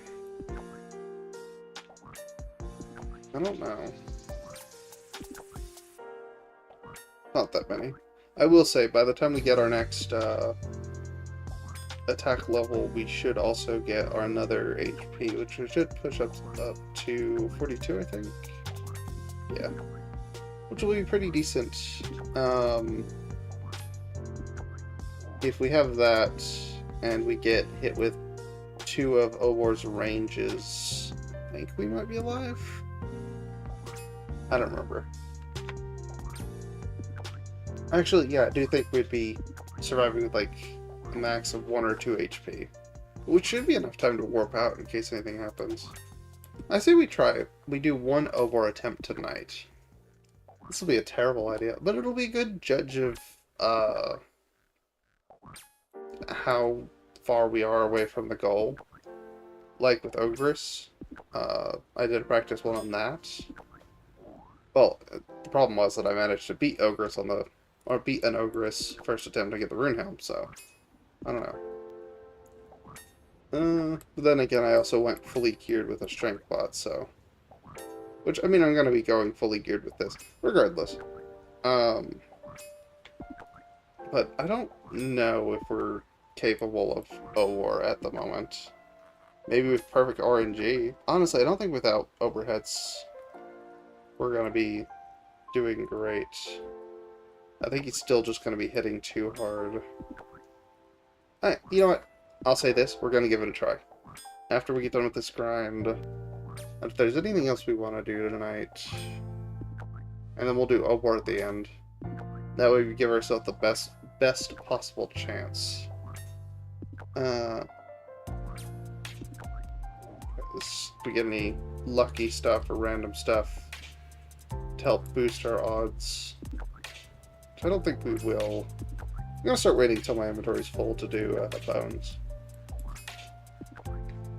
I don't know. Not that many. I will say, by the time we get our next attack level, we should also get our another HP, which should push up to 42, I think. Yeah. Which will be pretty decent. If we have that, and we get hit with 2 of Obor's ranges, I think we might be alive? I don't remember. Actually, yeah, I do think we'd be surviving with, like, a max of 1 or 2 HP. Which should be enough time to warp out in case anything happens. I say we try. We do 1 Obor attempt tonight. This will be a terrible idea, but it'll be a good judge of, how far we are away from the goal. Like with Ogress. I did a practice one on that. Well, the problem was that I managed to beat Ogress on the... or beat an Ogress first attempt to get the Rune Helm, so... I don't know. But then again, I also went fully geared with a Strength bot, so... Which, I mean, I'm going to be going fully geared with this, regardless. But I don't know if we're capable of Obor at the moment. Maybe with perfect RNG. Honestly, I don't think without overheads we're going to be doing great. I think he's still just going to be hitting too hard. Alright, you know what? I'll say this, we're going to give it a try. After we get done with this grind, if there's anything else we want to do tonight, and then we'll do Obor at the end. That way we give ourselves the best possible chance. We get any lucky stuff or random stuff to help boost our odds. I don't think we will. I'm gonna start waiting until my inventory's full to do bones.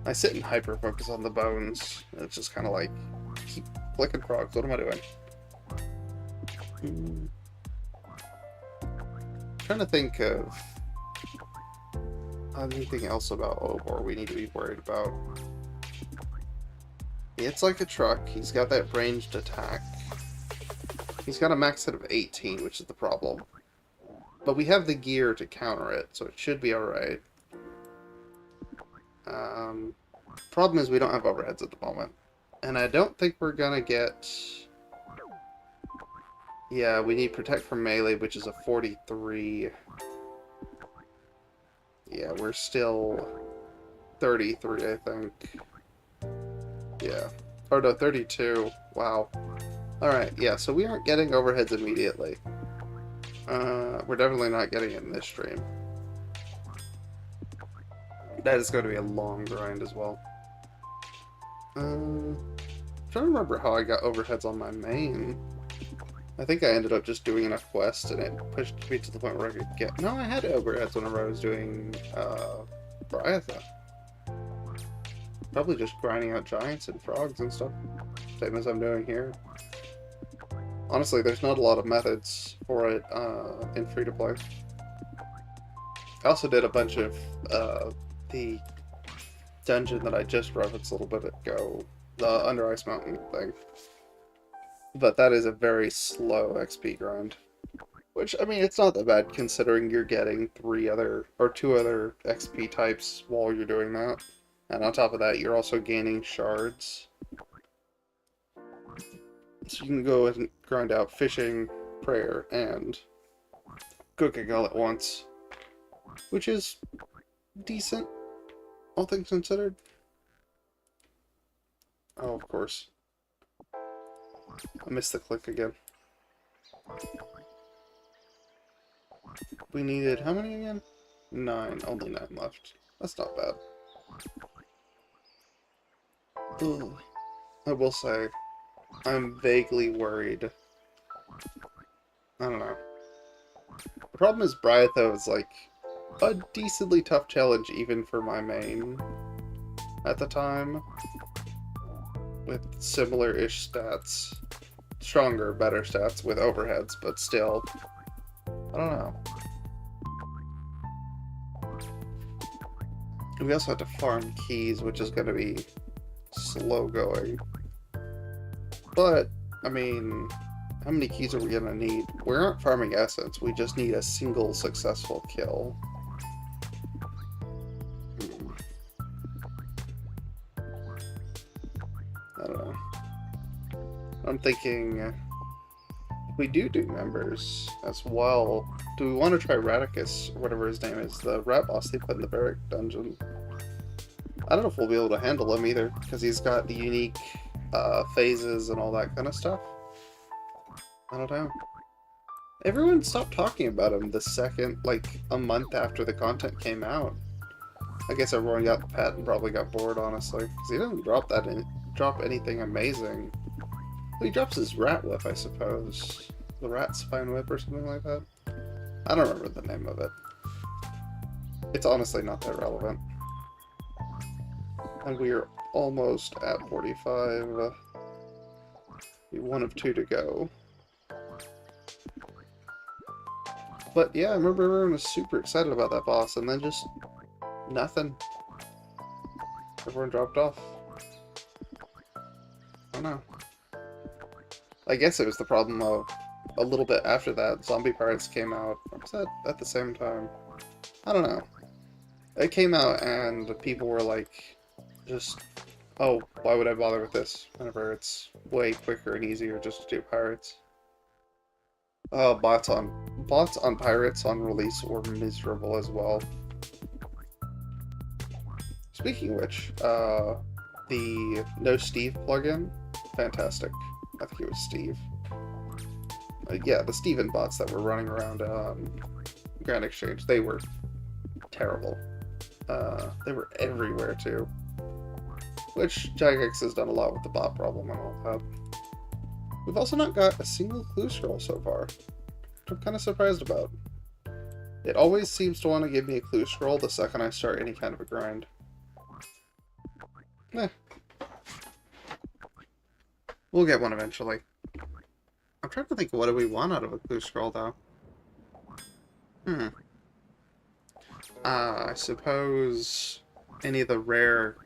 I sit and hyper focus on the bones. It's just kind of like keep clicking frogs. What am I doing? Trying to think of anything else about Obor we need to be worried about. It's like a truck. He's got that ranged attack. He's got a max hit of 18, which is the problem. But we have the gear to counter it, so it should be alright. Problem is we don't have overheads at the moment. And I don't think we're gonna get... Yeah, we need Protect from Melee, which is a 43. Yeah, we're still 33, I think. Yeah. Or no, 32. Wow. Alright, yeah, so we aren't getting overheads immediately. We're definitely not getting it in this stream. That is going to be a long grind as well. I'm trying to remember how I got overheads on my main. I think I ended up just doing enough quests and it pushed me to the point where I could get... No, I had overheads whenever I was doing, Briatha. Probably just grinding out giants and frogs and stuff. Same as I'm doing here. Honestly, there's not a lot of methods for it, in free-to-play. I also did a bunch of, the dungeon that I just referenced a little bit ago. The Under Ice Mountain thing. But that is a very slow XP grind. Which, I mean, it's not that bad considering you're getting 2 other XP types while you're doing that. And on top of that, you're also gaining shards. So you can go and grind out fishing, prayer, and cooking all at once. Which is decent, all things considered. Oh, of course. I missed the click again. We needed how many again? 9. Only 9 left. That's not bad. Ugh. I will say, I'm vaguely worried. I don't know. The problem is Bryatho is like a decently tough challenge even for my main at the time. With similar-ish stats. Stronger, better stats with overheads, but still. I don't know. We also have to farm keys, which is going to be slow going. But, I mean, how many keys are we going to need? We're not farming essence, we just need a single successful kill. I don't know. I'm thinking, if we do members as well, do we want to try Radicus, or whatever his name is, the rat boss they put in the barrack dungeon? I don't know if we'll be able to handle him either, because he's got the unique phases and all that kind of stuff. I don't know. Everyone stopped talking about him the second, like, a month after the content came out. I guess everyone got the pet and probably got bored, honestly, because he doesn't drop anything amazing. Well, he drops his rat whip, I suppose. The rat spine whip or something like that. I don't remember the name of it. It's honestly not that relevant. And we are almost at 45. One of 2 to go. But yeah, I remember everyone was super excited about that boss, and then just nothing. Everyone dropped off. I don't know. I guess it was the problem of a little bit after that, Zombie Pirates came out. Or was that at the same time? I don't know. It came out and people were like, just, oh, why would I bother with this whenever it's way quicker and easier just to do Pirates? Bots on Pirates on release were miserable as well. Speaking of which, the No Steve plugin, fantastic. I think it was Steve. Yeah, the Steven bots that were running around Grand Exchange, they were terrible. They were everywhere too. Which Jagex has done a lot with the bot problem and all that. We've also not got a single clue scroll so far, which I'm kind of surprised about. It always seems to want to give me a clue scroll the second I start any kind of a grind. Eh. We'll get one eventually. I'm trying to think, what do we want out of a clue scroll, though? I suppose any of the rare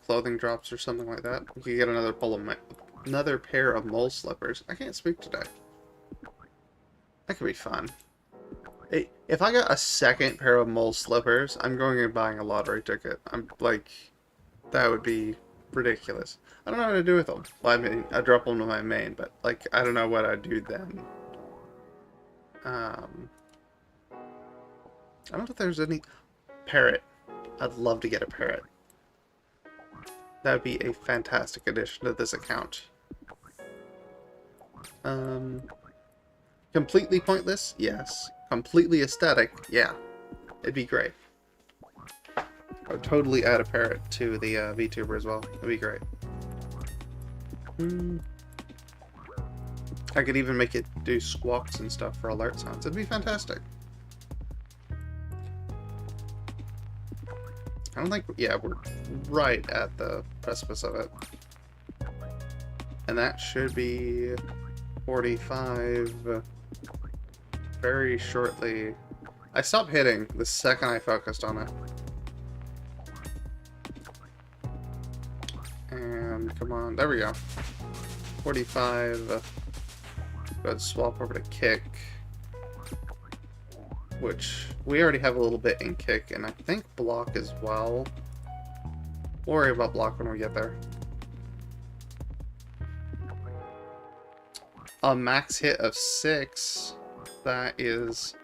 clothing drops or something like that. We could get another pair of mole slippers. I can't speak today. That could be fun. Hey, if I got a second pair of mole slippers, I'm going and buying a lottery ticket. I'm like, that would be ridiculous. I don't know what to do with them. Well, I mean, I drop them to my main, but like, I don't know what I'd do then. I don't know if there's any parrot. I'd love to get a parrot. That would be a fantastic addition to this account. Completely pointless? Yes. Completely aesthetic? Yeah. It'd be great. I would totally add a parrot to the VTuber as well. It'd be great. I could even make it do squawks and stuff for alert sounds. It'd be fantastic. I don't think... Yeah, we're right at the precipice of it. And that should be 45 very shortly. I stopped hitting the second I focused on it. And come on, there we go. 45. Go ahead and swap over to kick. Which we already have a little bit in kick, and I think block as well. We'll worry about block when we get there. A max hit of 6. That is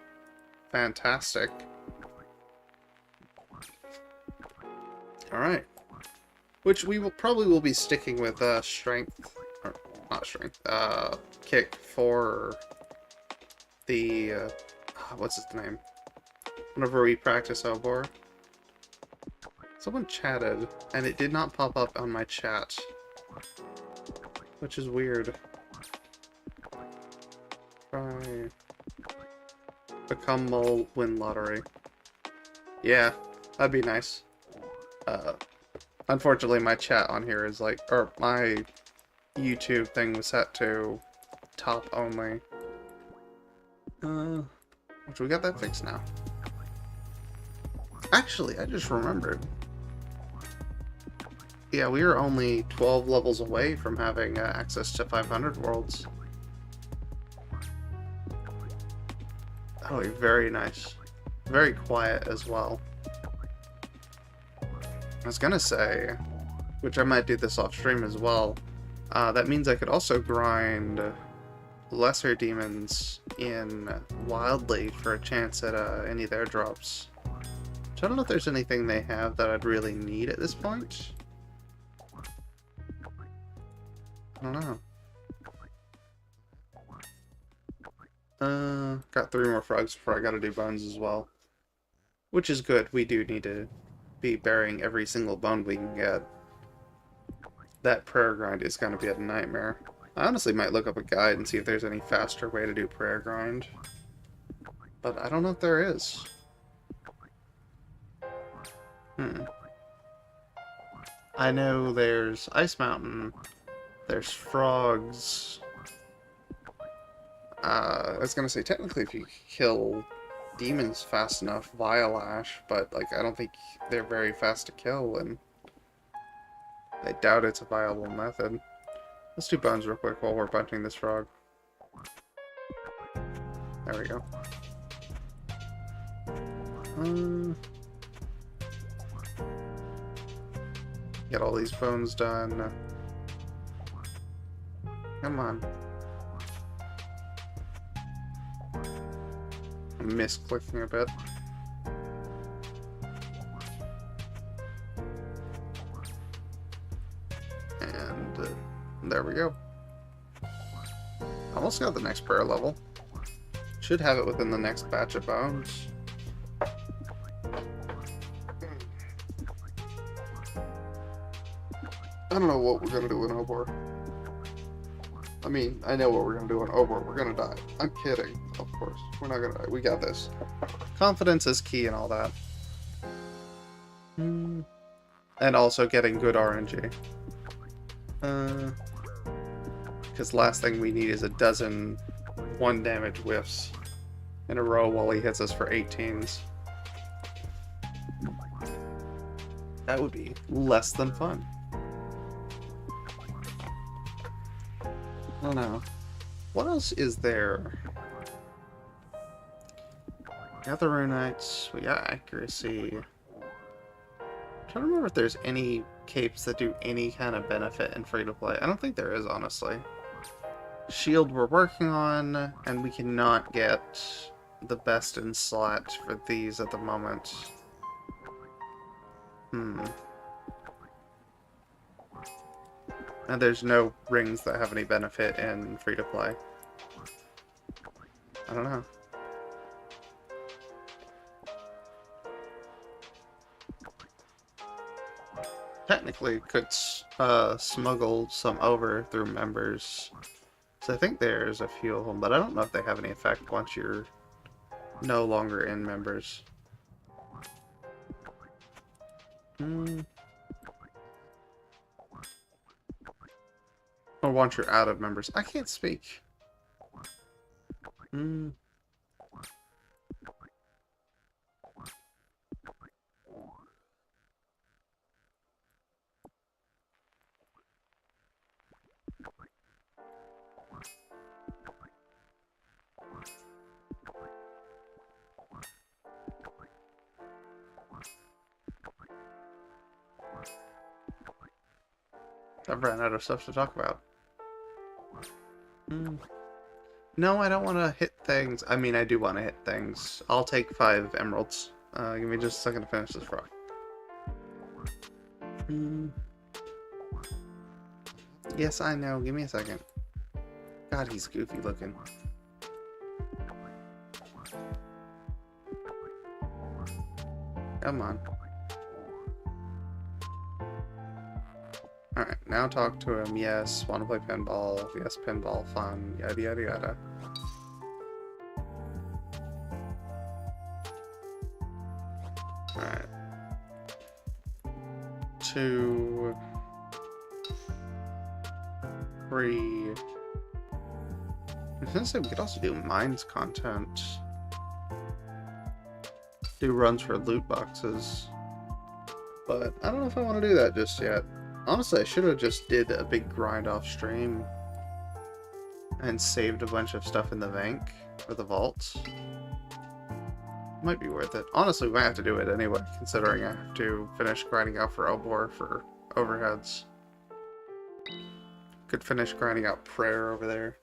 fantastic. Alright. Which we will probably be sticking with strength, or not strength, kick for the, what's his name? Whenever we practice Obor. Someone chatted, and it did not pop up on my chat. Which is weird. Try... Become Mole, win lottery. Yeah, that'd be nice. Unfortunately, my chat on here is like, or my YouTube thing was set to top only. Which we got that fixed now. Actually, I just remembered. Yeah, we are only 12 levels away from having access to 500 worlds. That'll be very nice. Very quiet as well. I was gonna say, which I might do this off stream as well, that means I could also grind lesser demons in Wildly for a chance at any of their drops. So I don't know if there's anything they have that I'd really need at this point. I don't know. Got 3 more frogs before I gotta do bones as well. Which is good, we do need to be burying every single bone we can get. That prayer grind is gonna be a nightmare. I honestly might look up a guide and see if there's any faster way to do prayer grind. But I don't know if there is. I know there's Ice Mountain, there's frogs. I was gonna say, technically if you kill demons fast enough, Violash, but like I don't think they're very fast to kill, and I doubt it's a viable method. Let's do bones real quick while we're bunting this frog. There we go. Get all these bones done. Come on. I misclicking a bit. And there we go. Almost got the next prayer level. Should have it within the next batch of bones. I don't know what we're gonna do in Obor. I mean, I know what we're gonna do in Obor. We're gonna die. I'm kidding, of course. We're not gonna die. We got this. Confidence is key and all that. And also getting good RNG. Because last thing we need is a dozen 1 damage whiffs in a row while he hits us for 18s. That would be less than fun. I don't know. What else is there? We got the Runites, we got accuracy. I'm trying to remember if there's any capes that do any kind of benefit in free-to-play. I don't think there is, honestly. Shield we're working on, and we cannot get the best in slot for these at the moment. And there's no rings that have any benefit in free-to-play. I don't know. Technically, could smuggle some over through members. So I think there's a few of them, but I don't know if they have any effect once you're no longer in members. Or once you're out of members. I can't speak. I've ran out of stuff to talk about. No, I don't want to hit things. I mean, I do want to hit things. I'll take 5 emeralds. Give me just a second to finish this frog. Mm. Yes, I know. Give me a second. God, he's goofy looking. Come on. Alright, now talk to him. Yes, want to play pinball. Yes, pinball, fun. Yada yada yada. Alright. 2, 3. I was gonna say we could also do mines content. Do runs for loot boxes. But I don't know if I want to do that just yet. Honestly, I should have just did a big grind off stream and saved a bunch of stuff in the bank or the vaults. Might be worth it. Honestly, we might have to do it anyway, considering I have to finish grinding out for Obor for overheads. Could finish grinding out prayer over there.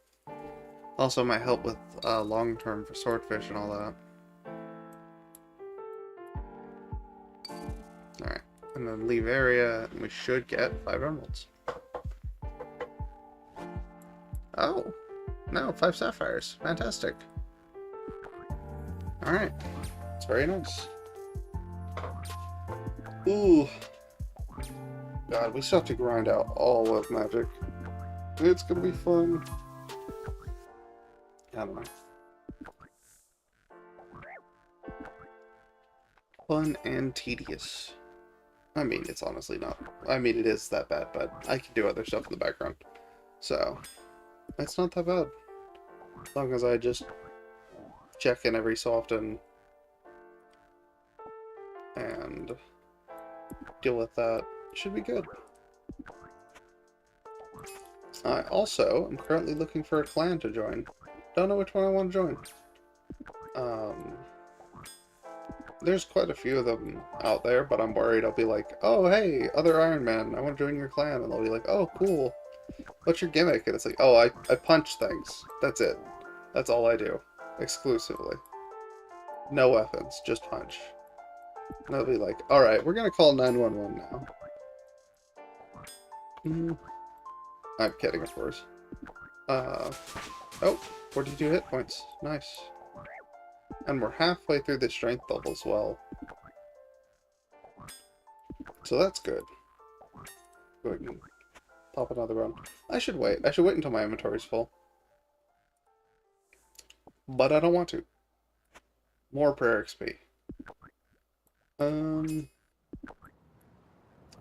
Also might help with long term for swordfish and all that. Alright, and then leave area, and we should get 5 emeralds. Oh, no, 5 sapphires. Fantastic. Alright, it's very nice. Ooh. God, we still have to grind out all of magic. It's gonna be fun. I don't know. Fun and tedious. I mean, it's honestly not. I mean, it is that bad, but I can do other stuff in the background. So, it's not that bad. As long as I just check in every so often and deal with that, it should be good. I also am currently looking for a clan to join. Don't know which one I want to join. There's quite a few of them out there, but I'm worried I'll be like, oh, hey, other Iron Man, I want to join your clan. And they'll be like, oh, cool. What's your gimmick? And it's like, oh, I punch things. That's it. That's all I do. Exclusively. No weapons, just punch. And they'll be like, alright, we're going to call 911 now. I'm kidding, of course. Oh, 42 hit points. Nice. And we're halfway through the strength bubble as well. So that's good. Go ahead and pop another run. I should wait. I should wait until my inventory's full. But I don't want to. More prayer XP. And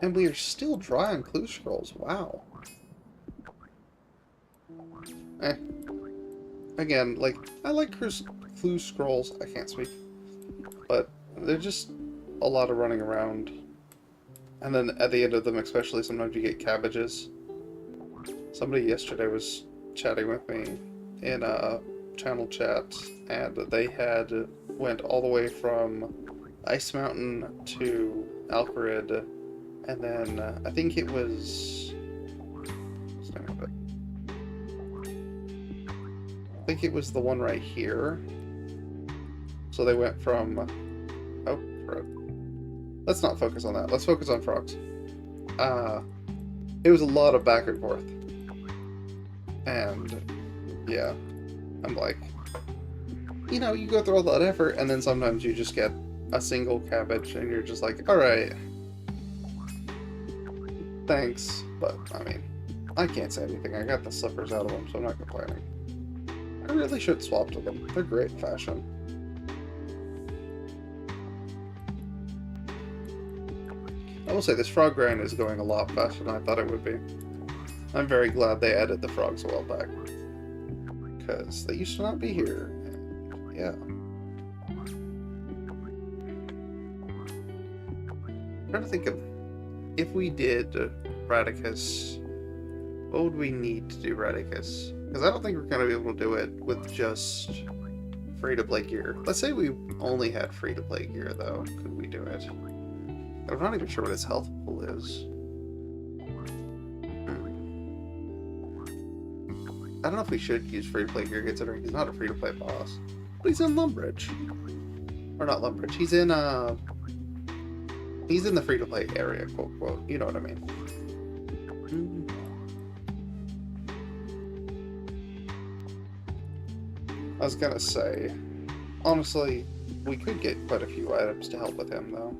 we are still dry on clue scrolls. Wow. Again, like, I like clue scrolls. I can't speak. But they're just a lot of running around. And then at the end of them, especially, sometimes you get cabbages. Somebody yesterday was chatting with me in a channel chat, and they had went all the way from Ice Mountain to Alcarid, and then I think it was... I think it was the one right here. So they went from... Oh, crap. Let's not focus on that. Let's focus on frogs. It was a lot of back and forth. And, yeah. I'm like... You know, you go through all that effort, and then sometimes you just get a single cabbage, and you're just like, alright. Thanks. But, I mean, I can't say anything. I got the slippers out of them, so I'm not complaining. I really should swap to them. They're great fashion. I will say this frog grind is going a lot faster than I thought it would be. I'm very glad they added the frogs a while back. Because they used to not be here. And, yeah. I'm trying to think of... If we did Radicus, what would we need to do Radicus? Because I don't think we're going to be able to do it with just free-to-play gear. Let's say we only had free-to-play gear, though. Could we do it? I'm not even sure what his health pool is. I don't know if we should use free-to-play gear, considering he's not a free-to-play boss. But he's in Lumbridge. Or not Lumbridge. He's in He's in the free-to-play area, quote, quote. You know what I mean. I was gonna say, honestly, we could get quite a few items to help with him, though.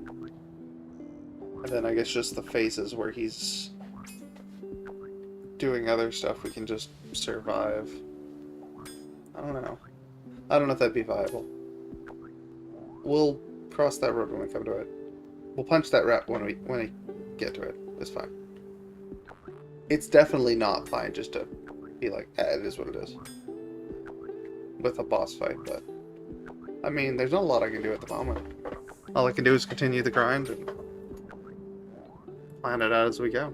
And then I guess just the phases where he's doing other stuff, we can just survive. I don't know. I don't know if that'd be viable. We'll cross that road when we come to it. We'll punch that rat when we get to it. It's fine. It's definitely not fine just to be like, it is what it is. With a boss fight, but I mean, there's not a lot I can do at the moment. All I can do is continue the grind and plan it out as we go.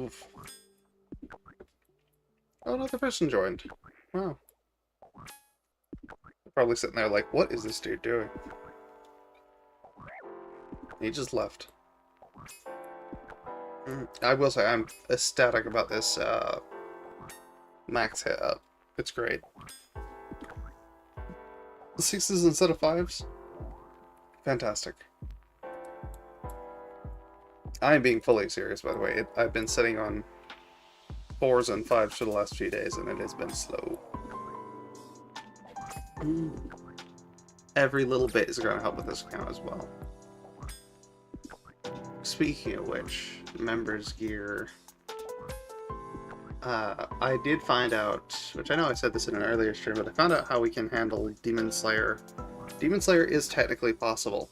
Oof. Oh, another person joined. Wow. They're probably sitting there like, what is this dude doing? He just left. I will say, I'm ecstatic about this max hit up. It's great. 6s instead of 5s? Fantastic. I am being fully serious, by the way. I've been sitting on 4s and 5s for the last few days, and it has been slow. Every little bit is going to help with this account as well. Speaking of which, members gear. I did find out, which I know I said this in an earlier stream, but I found out how we can handle Demon Slayer. Demon Slayer is technically possible.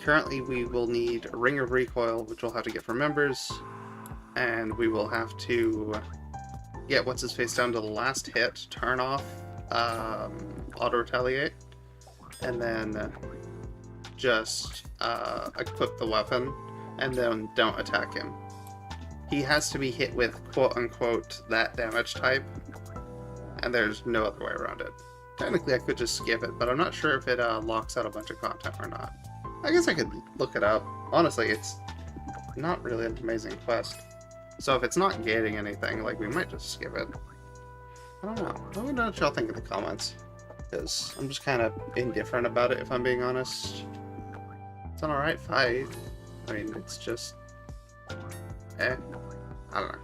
Currently, we will need a Ring of Recoil, which we'll have to get from members, and we will have to get what's-his-face down to the last hit, turn off auto-retaliate, and then just equip the weapon, and then don't attack him. He has to be hit with quote-unquote that damage type, and there's no other way around it. Technically, I could just skip it, but I'm not sure if it locks out a bunch of content or not. I guess I could look it up. Honestly, it's not really an amazing quest. So if it's not gating anything, like, we might just skip it. I don't know. Let me know what y'all think in the comments. Because I'm just kind of indifferent about it, if I'm being honest. It's an alright fight. I mean, it's just... I don't know.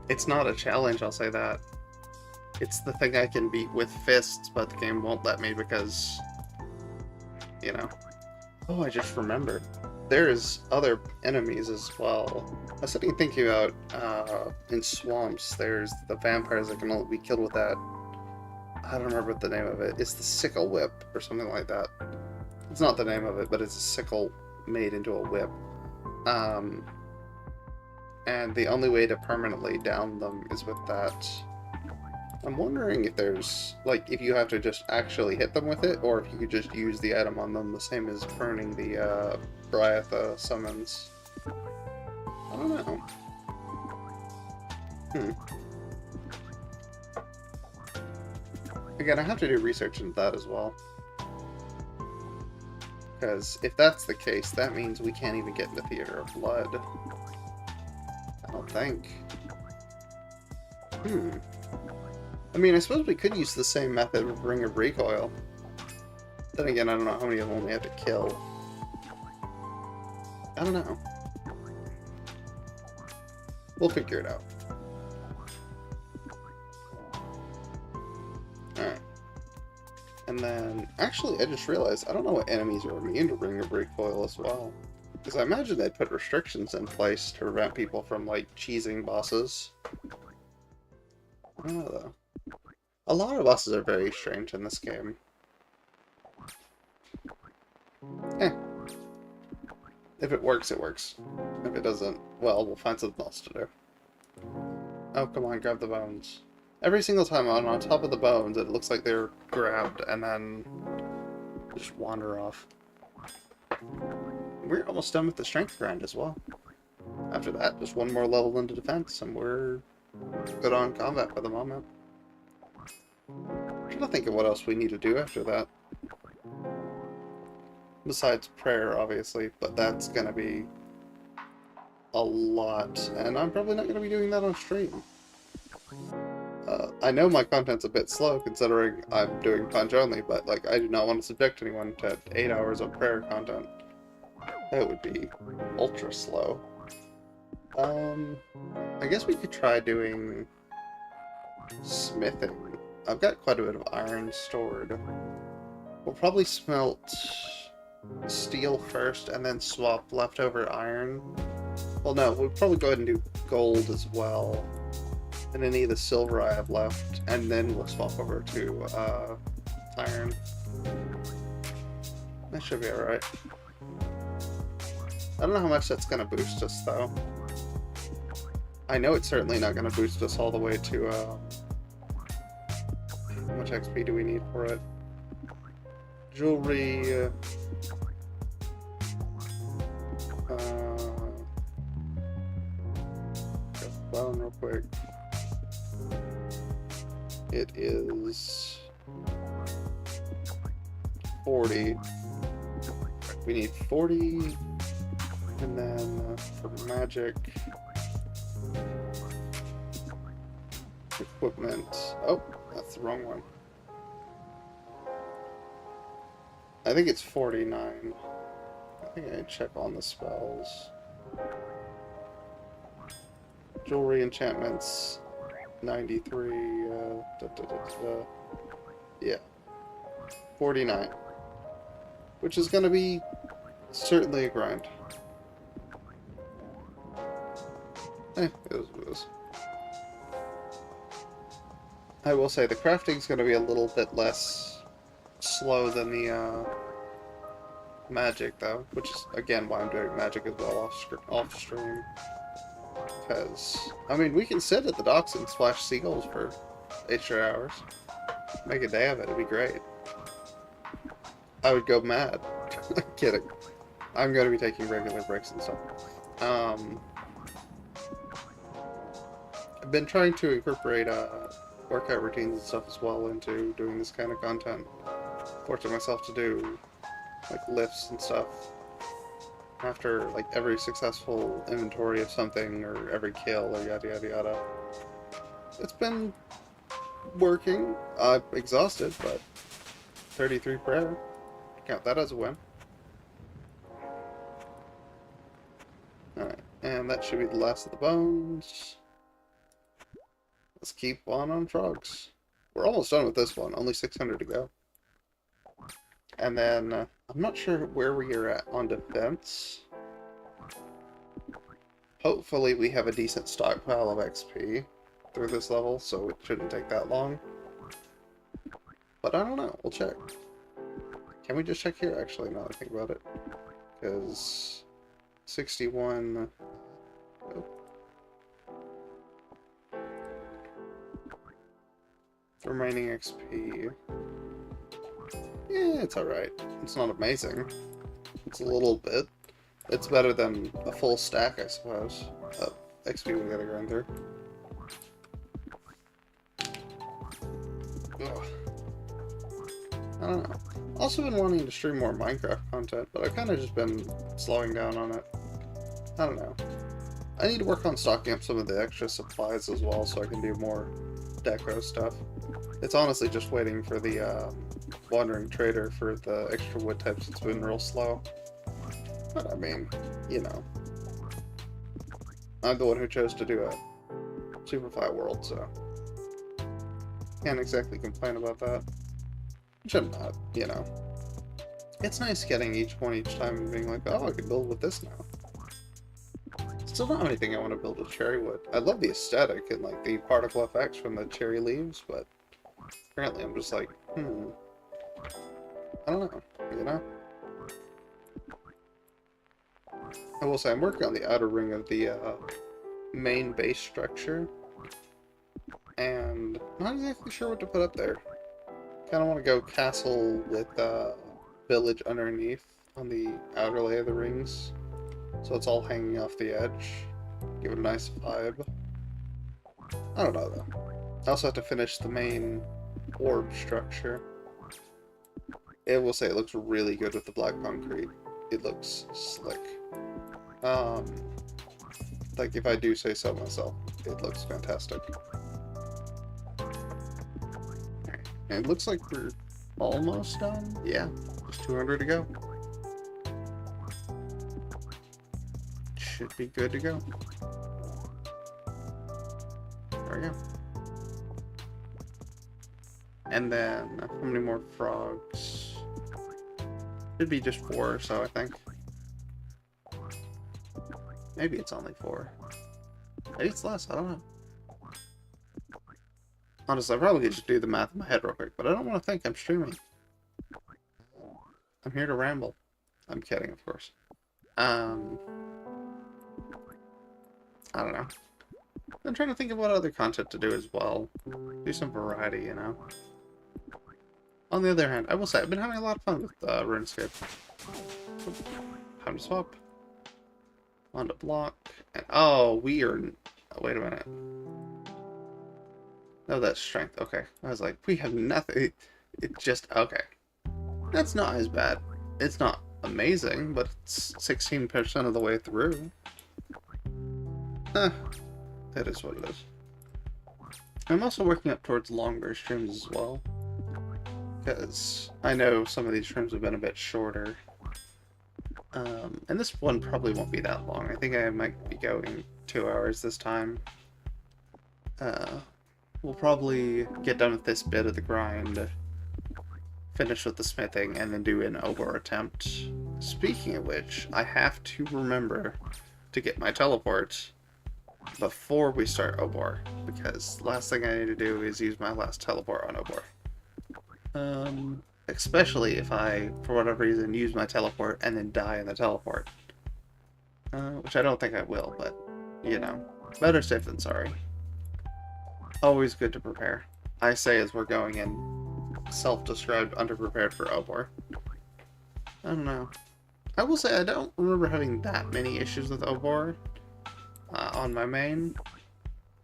It's not a challenge, I'll say that. It's the thing I can beat with fists, but the game won't let me because... You know. Oh, I just remembered. There's other enemies as well. I was sitting thinking about, in swamps, there's the vampires that can only be killed with that. I don't remember what the name of it. It's the sickle whip, or something like that. It's not the name of it, but it's a sickle made into a whip. And the only way to permanently down them is with that. I'm wondering if there's, like, if you have to just actually hit them with it, or if you could just use the item on them, the same as burning the, Briatha summons. I don't know. Again, I have to do research into that as well. Because if that's the case, that means we can't even get into Theater of Blood. I don't think. I mean, I suppose we could use the same method with Ring of Recoil. Then again, I don't know how many of them we have to kill. I don't know. We'll figure it out. Alright. And then, actually, I just realized, I don't know what enemies are immune to Ring of Recoil as well. Because I imagine they'd put restrictions in place to prevent people from, like, cheesing bosses. I don't know, though. A lot of bosses are very strange in this game. If it works, it works. If it doesn't, well, we'll find something else to do. Oh, come on, grab the bones. Every single time I'm on top of the bones, it looks like they're grabbed and then just wander off. We're almost done with the strength grind as well. After that, just one more level into defense, and we're good on combat for the moment. I'm trying to think of what else we need to do after that. Besides prayer, obviously, but that's gonna be a lot, and I'm probably not gonna be doing that on stream. I know my content's a bit slow considering I'm doing punch only, but like I do not want to subject anyone to 8 hours of prayer content. That would be ultra slow. I guess we could try doing smithing. I've got quite a bit of iron stored. We'll probably smelt steel first and then swap leftover iron. Well, no, we'll probably go ahead and do gold as well. And any of the silver I have left, and then we'll swap over to iron. That should be alright. I don't know how much that's going to boost us, though. I know it's certainly not going to boost us all the way to, how much XP do we need for it? Jewelry, well, real quick. It is 40. We need 40, and then for magic equipment. Oh, that's the wrong one. I think it's 49. I think I check on the spells. Jewelry enchantments, 93. Yeah, 49. Which is going to be certainly a grind. It is what it is. I will say the crafting's going to be a little bit less slow than the magic, though, which is again why I'm doing magic as well off stream. Because I mean, we can sit at the docks and splash seagulls for 8 straight hours. Make a day of it. It'd be great. I would go mad. I'm kidding. I'm going to be taking regular breaks and stuff. I've been trying to incorporate workout routines and stuff as well into doing this kind of content. Forcing myself to do like lifts and stuff after like every successful inventory of something or every kill or yada yada yada. It's been working. I'm exhausted, but 33 per hour. Count that as a win. Alright, and that should be the last of the bones. Let's keep on frogs. We're almost done with this one, only 600 to go. And then, I'm not sure where we are at on defense. Hopefully we have a decent stockpile of XP through this level, so it shouldn't take that long. But I don't know, we'll check. Can we just check here, actually, now that I think about it? Because 61... Oh. Remaining XP... Yeah, it's alright. It's not amazing. It's a little bit. It's better than a full stack, I suppose, of XP we gotta grind through. Ugh. I don't know. Also been wanting to stream more Minecraft content, but I've kind of just been slowing down on it. I don't know. I need to work on stocking up some of the extra supplies as well so I can do more deco stuff. It's honestly just waiting for the Wandering Trader for the extra wood types. It's been real slow. But I mean, you know. I'm the one who chose to do a Superfly world, so can't exactly complain about that. Which I'm not, you know. It's nice getting each one each time and being like, oh, I can build with this now. Still not anything I want to build with cherry wood. I love the aesthetic and like the particle effects from the cherry leaves, but apparently I'm just like, I don't know, you know? I will say I'm working on the outer ring of the main base structure, and not exactly sure what to put up there. Kind of want to go castle with village underneath on the outer layer of the rings, so it's all hanging off the edge. Give it a nice vibe. I don't know though. I also have to finish the main orb structure. I will say it looks really good with the black concrete. It looks slick. Like if I do say so myself, it looks fantastic. It looks like we're almost done. Yeah, just 200 to go. Should be good to go. There we go. And then, how many more frogs? Should be just 4 or so, I think. Maybe it's only 4. Maybe it's less, I don't know. Honestly, I probably could just do the math in my head real quick, but I don't want to think, I'm streaming. I'm here to ramble. I'm kidding, of course. I don't know. I'm trying to think of what other content to do as well. Do some variety, you know? On the other hand, I will say, I've been having a lot of fun with RuneScape. Time to swap. On to block. And, oh, we are... Oh, wait a minute. No, that's strength. Okay. I was like, we have nothing. It just... Okay. That's not as bad. It's not amazing, but it's 16% of the way through. That is what it is. I'm also working up towards longer streams as well. Because I know some of these streams have been a bit shorter. And this one probably won't be that long. I think I might be going 2 hours this time. We'll probably get done with this bit of the grind, finish with the smithing, and then do an Obor attempt. Speaking of which, I have to remember to get my teleport before we start Obor, because the last thing I need to do is use my last teleport on Obor. Especially if I, for whatever reason, use my teleport and then die in the teleport. Which I don't think I will, but, you know, better safe than sorry. Always good to prepare. I say as we're going in, self-described underprepared for Obor. I don't know. I will say I don't remember having that many issues with Obor on my main,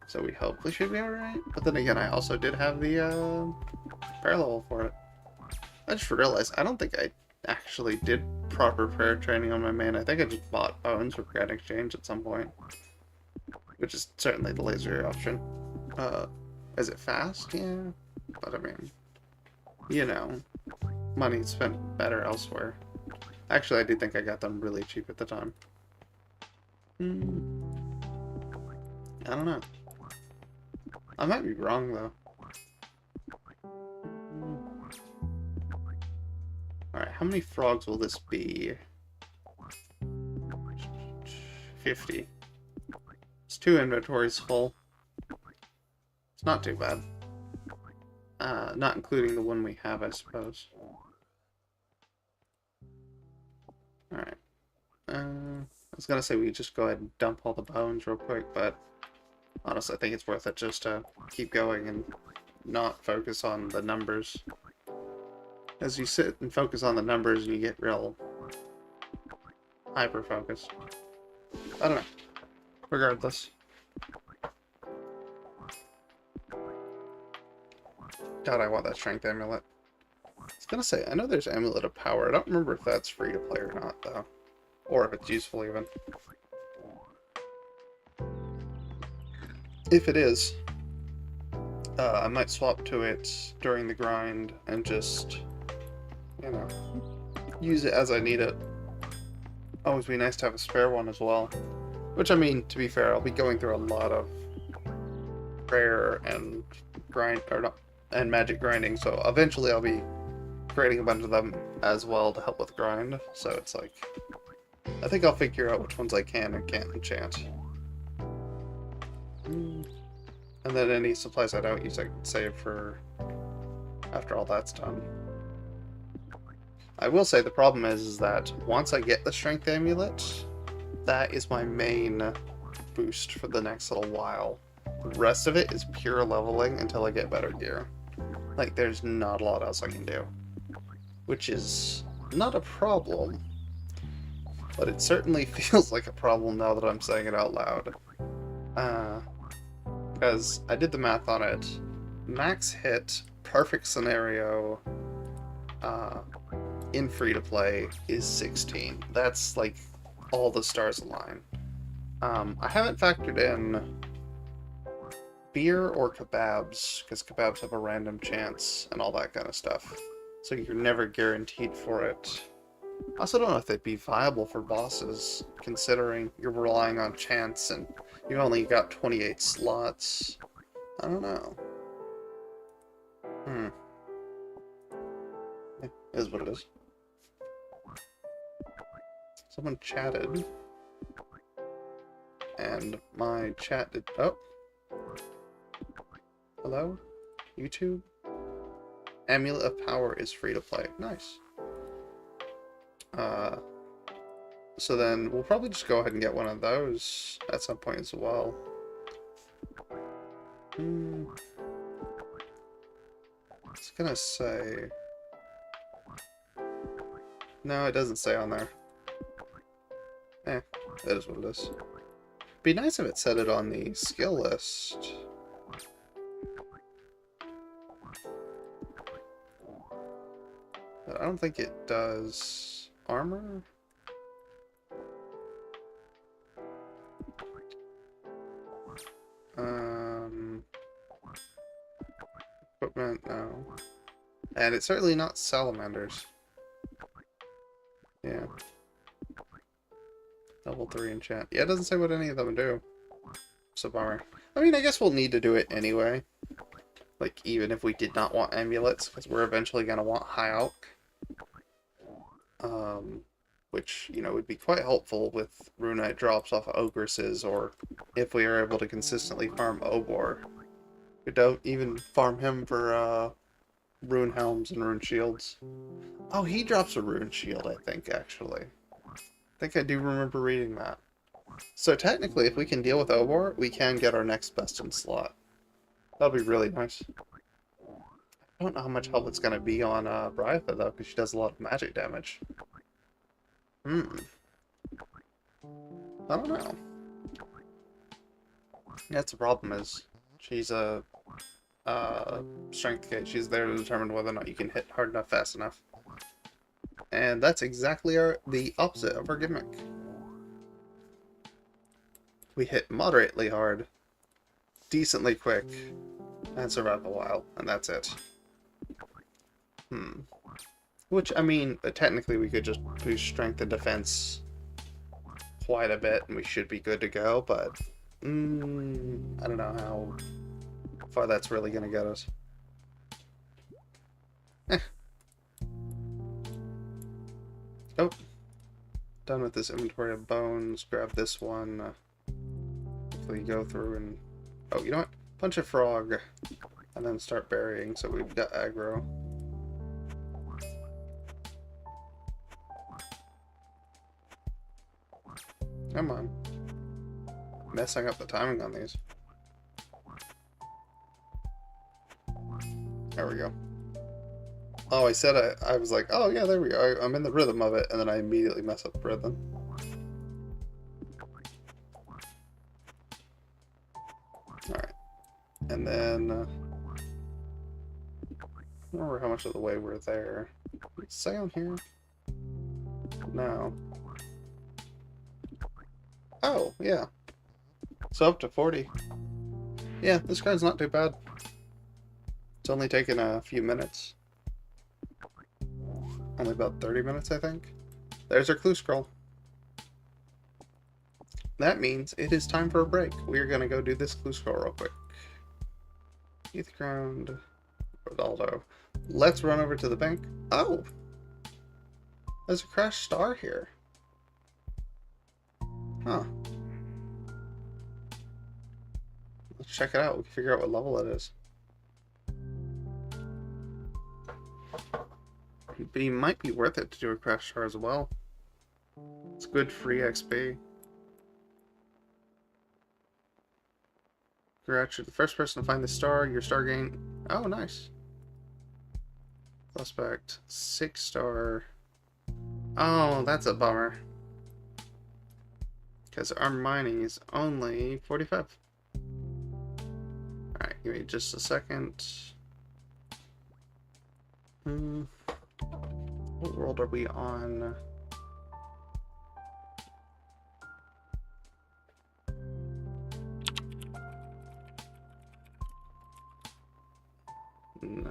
so we hopefully should be alright. But then again, I also did have the parallel for it. I just realized I don't think I actually did proper prayer training on my main. I think I just bought bones for Grand Exchange at some point, which is certainly the lazier option. Is it fast? Yeah, but I mean, you know, money spent better elsewhere. Actually, I do think I got them really cheap at the time. I don't know. I might be wrong, though. Alright, how many frogs will this be? 50. It's 2 inventories full. It's not too bad. Not including the one we have, I suppose. Alright. I was gonna say we just go ahead and dump all the bones real quick, but honestly, I think it's worth it just to keep going and not focus on the numbers. As you sit and focus on the numbers, you get real hyper-focused. I don't know. Regardless. God, I want that strength amulet. I was gonna say, I know there's Amulet of Power. I don't remember if that's free to play or not, though. Or if it's useful, even. If it is, I might swap to it during the grind and just, you know, use it as I need it. Always be nice to have a spare one as well. Which, I mean, to be fair, I'll be going through a lot of prayer and grind, or not, and magic grinding, so eventually I'll be creating a bunch of them as well to help with grind. So it's like, I think I'll figure out which ones I can and can't enchant. And then any supplies I don't use I can save for after all that's done. I will say the problem is that once I get the strength amulet, that is my main boost for the next little while. The rest of it is pure leveling until I get better gear. Like, there's not a lot else I can do. Which is not a problem, but it certainly feels like a problem now that I'm saying it out loud. Because I did the math on it. Max hit, perfect scenario, in free-to-play is 16. That's, like, all the stars align. I haven't factored in beer or kebabs, because kebabs have a random chance and all that kind of stuff. So you're never guaranteed for it. I also don't know if they'd be viable for bosses, considering you're relying on chance and you've only got 28 slots. I don't know. It is what it is. Someone chatted. And my chat did... Oh. Hello? YouTube? Amulet of Power is free to play. Nice. So then we'll probably just go ahead and get one of those at some point as well. It's gonna say... No, it doesn't say on there. That is what it is. Be nice if it said it on the skill list. But I don't think it does. Armor? Equipment, no. And it's certainly not salamanders. Yeah. Level 3 enchant. Yeah, it doesn't say what any of them do. So bummer. I mean, I guess we'll need to do it anyway. Like, even if we did not want amulets, because we're eventually going to want high alch. Which, you know, would be quite helpful with runite drops off of ogresses, or if we are able to consistently farm Obor. We don't even farm him for rune helms and rune shields. Oh, he drops a rune shield, I think, actually. I think I do remember reading that. So technically, if we can deal with Obor, we can get our next best in slot. That'll be really nice. I don't know how much help it's going to be on Brytha, though, because she does a lot of magic damage. I don't know. That's the problem is, she's a strength gauge. She's there to determine whether or not you can hit hard enough, fast enough. And that's exactly the opposite of our gimmick. We hit moderately hard, decently quick, and survive a while, and that's it. Which, I mean, technically we could just boost strength and defense quite a bit, and we should be good to go, but I don't know how far that's really going to get us. Oh. Done with this inventory of bones. Grab this one. Hopefully go through and... Oh, you know what? Punch a frog. And then start burying, so we've got aggro. Come on. Messing up the timing on these. There we go. Oh, I said I was like, oh yeah, there we go. I'm in the rhythm of it, and then I immediately mess up the rhythm. Alright. And then... I don't remember how much of the way we're there. Does it say on here? No. Oh, yeah. So up to 40. Yeah, this card's not too bad. It's only taken a few minutes. Only about 30 minutes, I think. There's our clue scroll. That means it is time for a break. We're going to go do this clue scroll real quick. Heath Ground, Rodaldo. Let's run over to the bank. Oh! There's a crashed star here. Huh. Let's check it out. We can figure out what level it is. But it might be worth it to do a crash star as well. It's good free XP. Congrats, you're the first person to find the star. Your star gain... Oh, nice. Suspect. 6 star. Oh, that's a bummer. Because our mining is only 45. Alright, give me just a second. What world are we on? then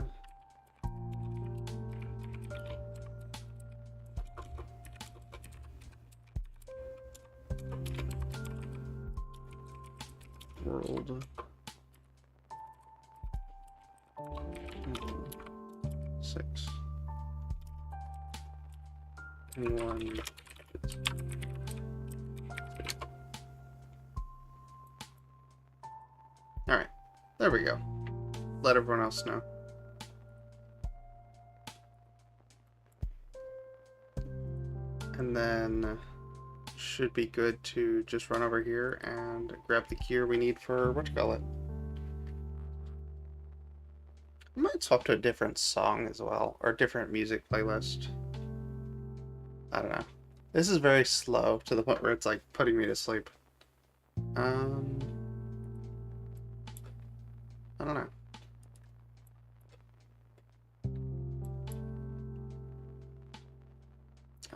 world 6 and 1. Alright, there we go. Let everyone else know. And then should be good to just run over here and grab the gear we need for whatchamacallit. I might swap to a different song as well, or a different music playlist. I don't know. This is very slow to the point where it's like putting me to sleep. I don't know.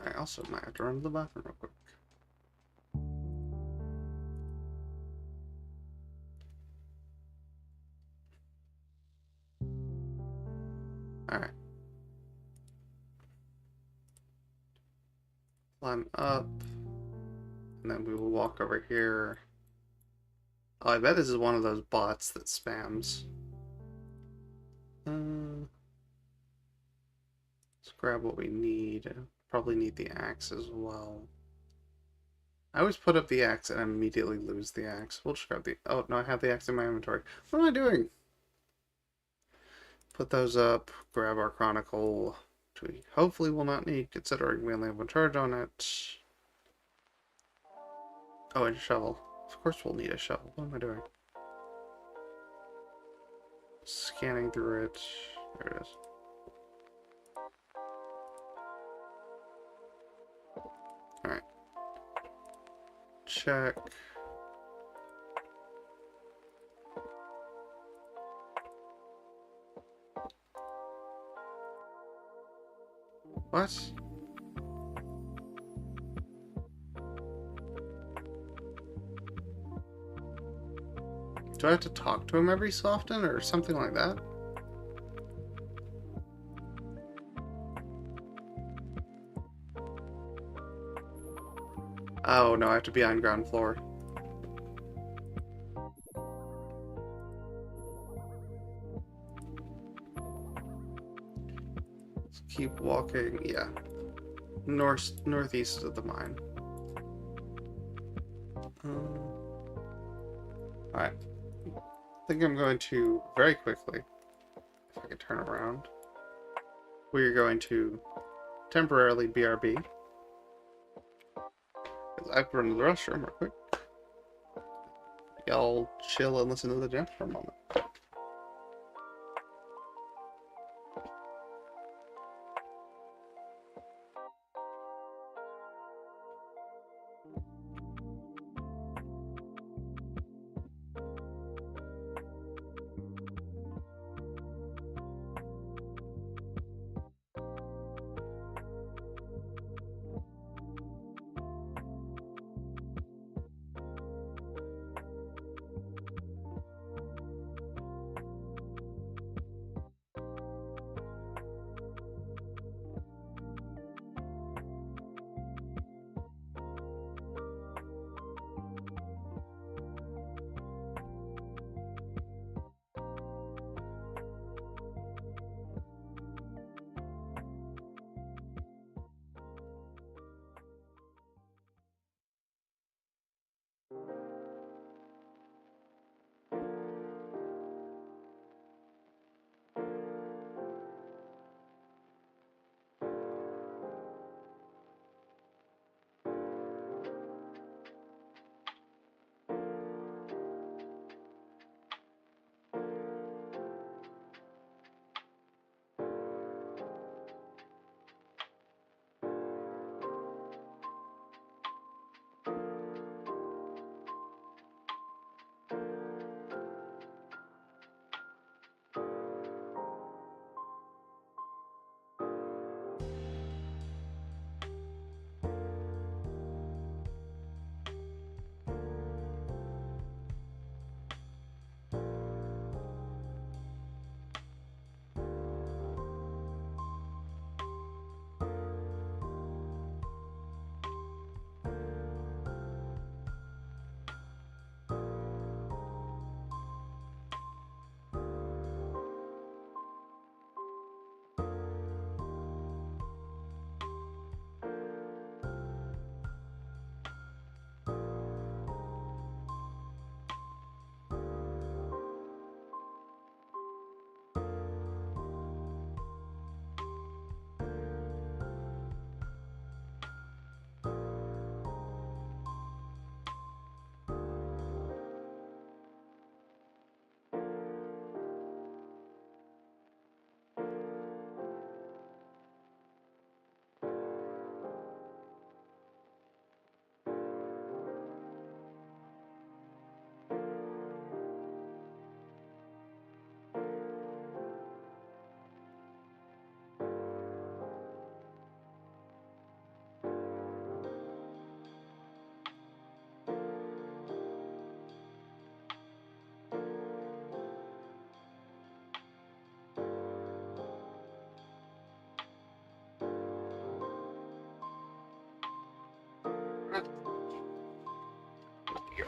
I also might have to run to the bathroom real quick. Alright. Climb up. And then we will walk over here. Oh, I bet this is one of those bots that spams. Let's grab what we need. Probably need the axe as well. I always put up the axe and immediately lose the axe. We'll just grab the... Oh, no, I have the axe in my inventory. What am I doing? Put those up. Grab our chronicle, which we hopefully will not need, considering we only have one charge on it. Oh, and a shovel. Of course we'll need a shovel. What am I doing? Scanning through it. There it is. Alright. Check. What? Do I have to talk to him every so often or something like that? Oh no, I have to be on ground floor. Let's keep walking, yeah. Northeast of the mine. Alright. I think I'm going to, very quickly, if I can turn around, we're going to temporarily BRB. Because I have to run to the restroom real quick. Y'all chill and listen to the jam for a moment.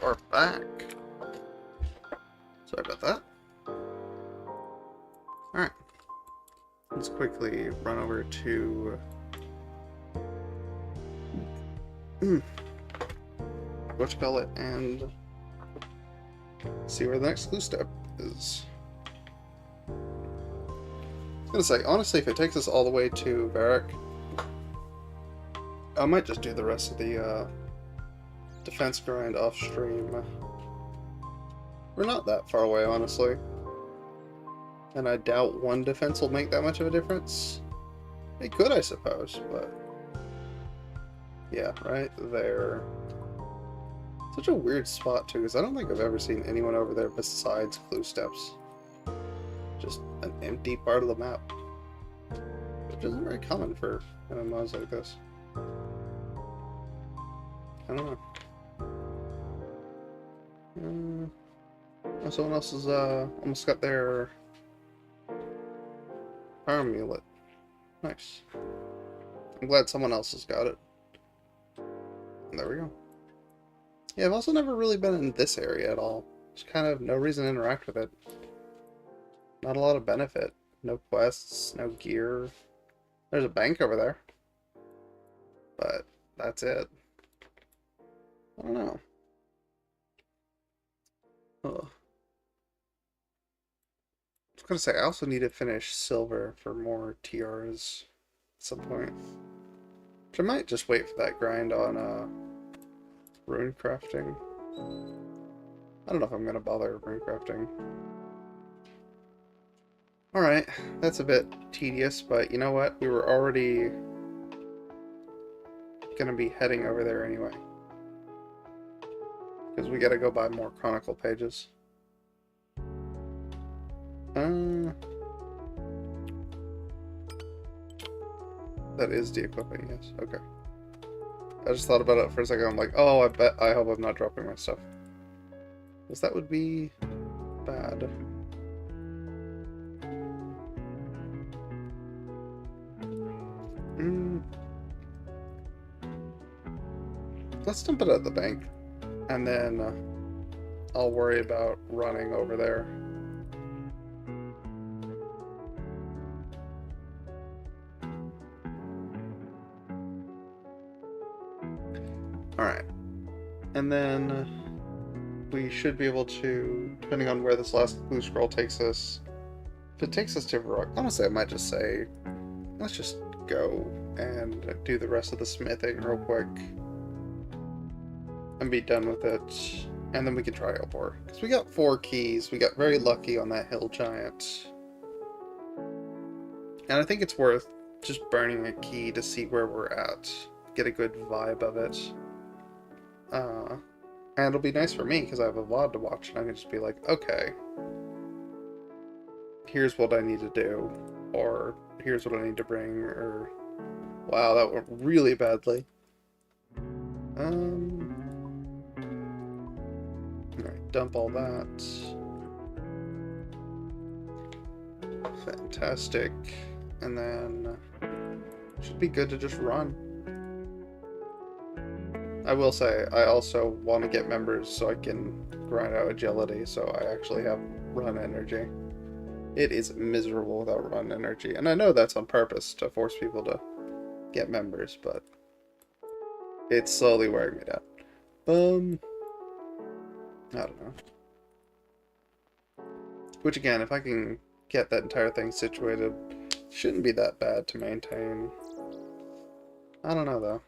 are back. Sorry about that. Alright. Let's quickly run over to whatchamacallit and see where the next clue step is. I was gonna say, honestly, if it takes us all the way to Varric, I might just do the rest of the defense grind off stream. We're not that far away, honestly. And I doubt one defense will make that much of a difference. It could, I suppose, but... yeah, right there. Such a weird spot, too, because I don't think I've ever seen anyone over there besides clue steps. Just an empty part of the map. Which isn't very common for MMOs like this. I don't know. Someone else has almost got their power amulet. Nice. I'm glad someone else has got it. And there we go. Yeah, I've also never really been in this area at all. There's kind of no reason to interact with it. Not a lot of benefit. No quests, no gear. There's a bank over there. But that's it. I don't know. Ugh. I was gonna say, I also need to finish silver for more TRs at some point. Which I might just wait for that grind on rune crafting. I don't know if I'm gonna bother rune crafting. Alright, that's a bit tedious, but you know what? We were already gonna be heading over there anyway. Because we gotta go buy more chronicle pages. That is de-equipping, yes. Okay. I just thought about it for a second. I'm like, oh, I hope I'm not dropping my stuff. Because that would be bad. Let's dump it at the bank. And then I'll worry about running over there. Alright. And then we should be able to, depending on where this last clue scroll takes us, if it takes us to Varric, honestly I might just say, let's just go and do the rest of the smithing real quick. And be done with it. And then we can try Obor. Because we got 4 keys. We got very lucky on that hill giant. And I think it's worth just burning a key to see where we're at. Get a good vibe of it. And it'll be nice for me because I have a VOD to watch and I can just be like, okay, here's what I need to do. Or here's what I need to bring. Or, wow, that went really badly. Alright, dump all that. Fantastic. And then should be good to just run. I will say, I also want to get members so I can grind out agility, so I actually have run energy. It is miserable without run energy, and I know that's on purpose to force people to get members, but it's slowly wearing me down. I don't know. Which again, if I can get that entire thing situated, shouldn't be that bad to maintain. I don't know though.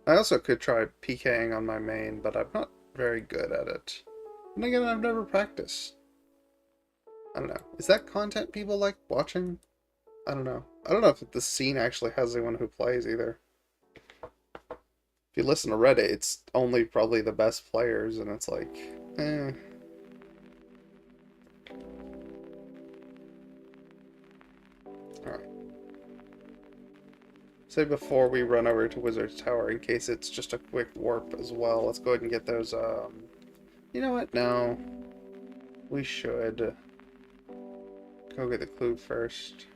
I also could try PKing on my main, but I'm not very good at it. And again, I've never practiced. I don't know. Is that content people like watching? I don't know. I don't know if the scene actually has anyone who plays either. If you listen to Reddit, it's only probably the best players, and it's like, eh. Alright. Say before we run over to Wizard's Tower, in case it's just a quick warp as well, let's go ahead and get those, you know what? No. We should go get the clue first.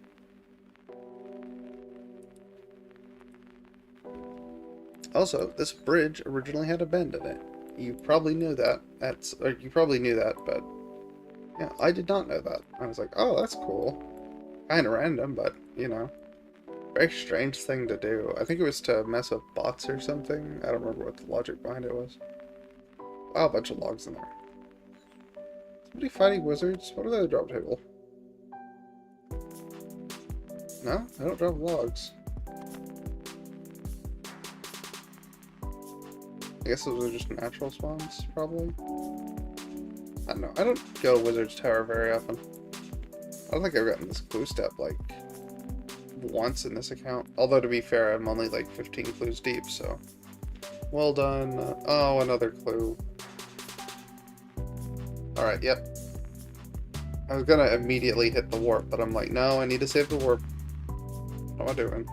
Also, this bridge originally had a bend in it. You probably knew that. You probably knew that, but yeah, I did not know that. I was like, oh, that's cool. Kind of random, but you know, very strange thing to do. I think it was to mess with bots or something. I don't remember what the logic behind it was. Wow, a bunch of logs in there. Somebody fighting wizards? What are they at the drop table? No, I don't drop logs. I guess those are just natural spawns, probably. I don't know. I don't go to Wizard's Tower very often. I don't think I've gotten this clue step, like, once in this account. Although, to be fair, I'm only, like, 15 clues deep, so... Well done. Oh, another clue. Alright, yep. I was gonna immediately hit the warp, but I'm like, no, I need to save the warp. What am I doing?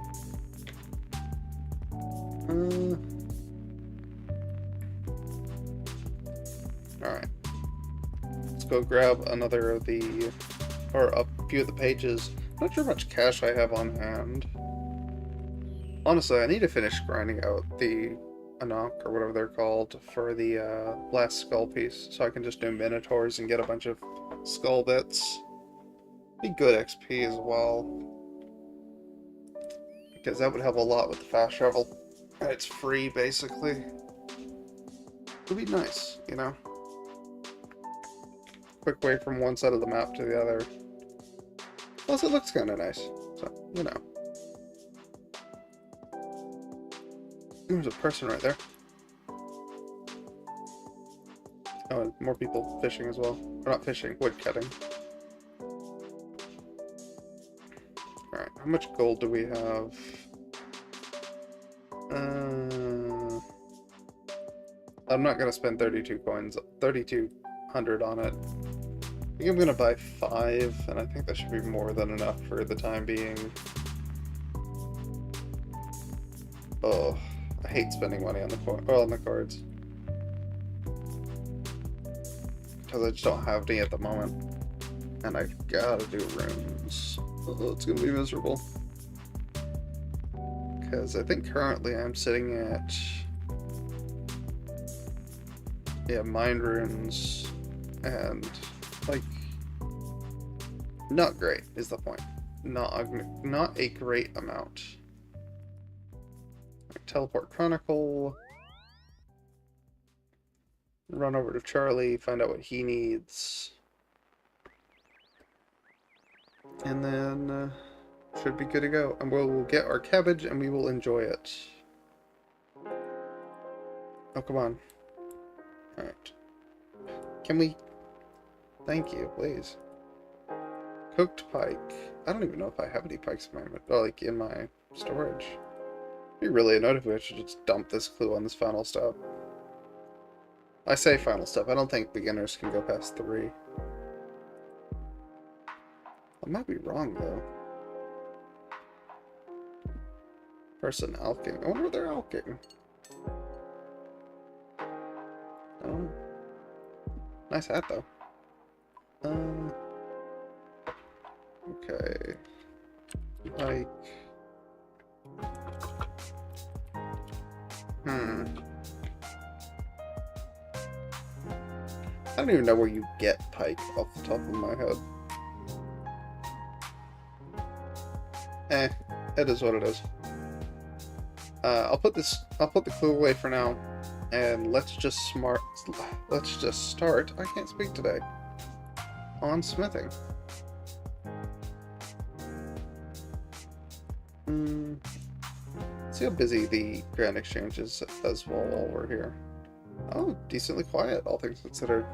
Alright. Let's go grab another of the... or a few of the pages. Not sure how much cash I have on hand. Honestly, I need to finish grinding out the Anak, or whatever they're called, for the last skull piece, so I can just do Minotaurs and get a bunch of skull bits. Be good XP as well. Because that would help a lot with the fast travel. And it's free, basically. It would be nice, you know? Quick way from one side of the map to the other. Plus, it looks kind of nice, so, you know. There's a person right there. Oh, and more people fishing as well. Or not fishing, wood cutting. Alright, how much gold do we have? I'm not gonna spend 3,200 on it. I think I'm gonna buy 5, and I think that should be more than enough for the time being. Oh, I hate spending money on the cards. Because I just don't have any at the moment. And I gotta do runes. Oh, it's gonna be miserable. Because I think currently I'm sitting at... yeah, mind runes. And, like... not great, is the point. Not a great amount. Teleport Chronicle. Run over to Charlie, find out what he needs. And then should be good to go. And we'll get our cabbage and we will enjoy it. Oh, come on. Alright. Can we... thank you, please. Cooked pike. I don't even know if I have any pikes in my... oh, like, in my storage. It'd be really annoyed if we should just dump this clue on this final step. I say final step. I don't think beginners can go past 3. I might be wrong, though. Person alking. I wonder what they're alking. Oh. Nice hat, though. Okay. Like... I don't even know where you get pike off the top of my head. It is what it is. I'll put the clue away for now, and let's just start. I can't speak today. On smithing. See how busy the Grand Exchange is as well while we're here. Oh, decently quiet, all things considered.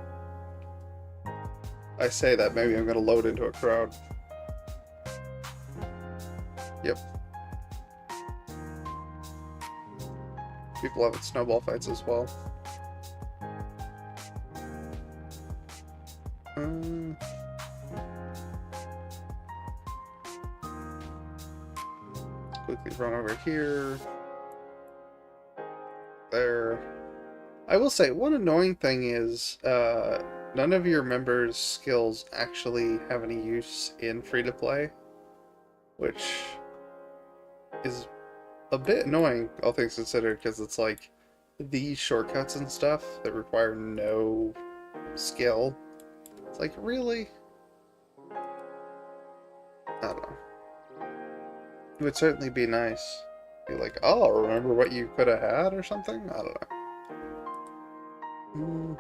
I say that, maybe I'm gonna load into a crowd. Yep. People having snowball fights as well. Quickly run over here. There. I will say, one annoying thing is, none of your members' skills actually have any use in free-to-play, which is a bit annoying, all things considered, because it's like these shortcuts and stuff that require no skill. It's like, really? I don't know. It would certainly be nice. Be like, oh, remember what you could have had or something? I don't know.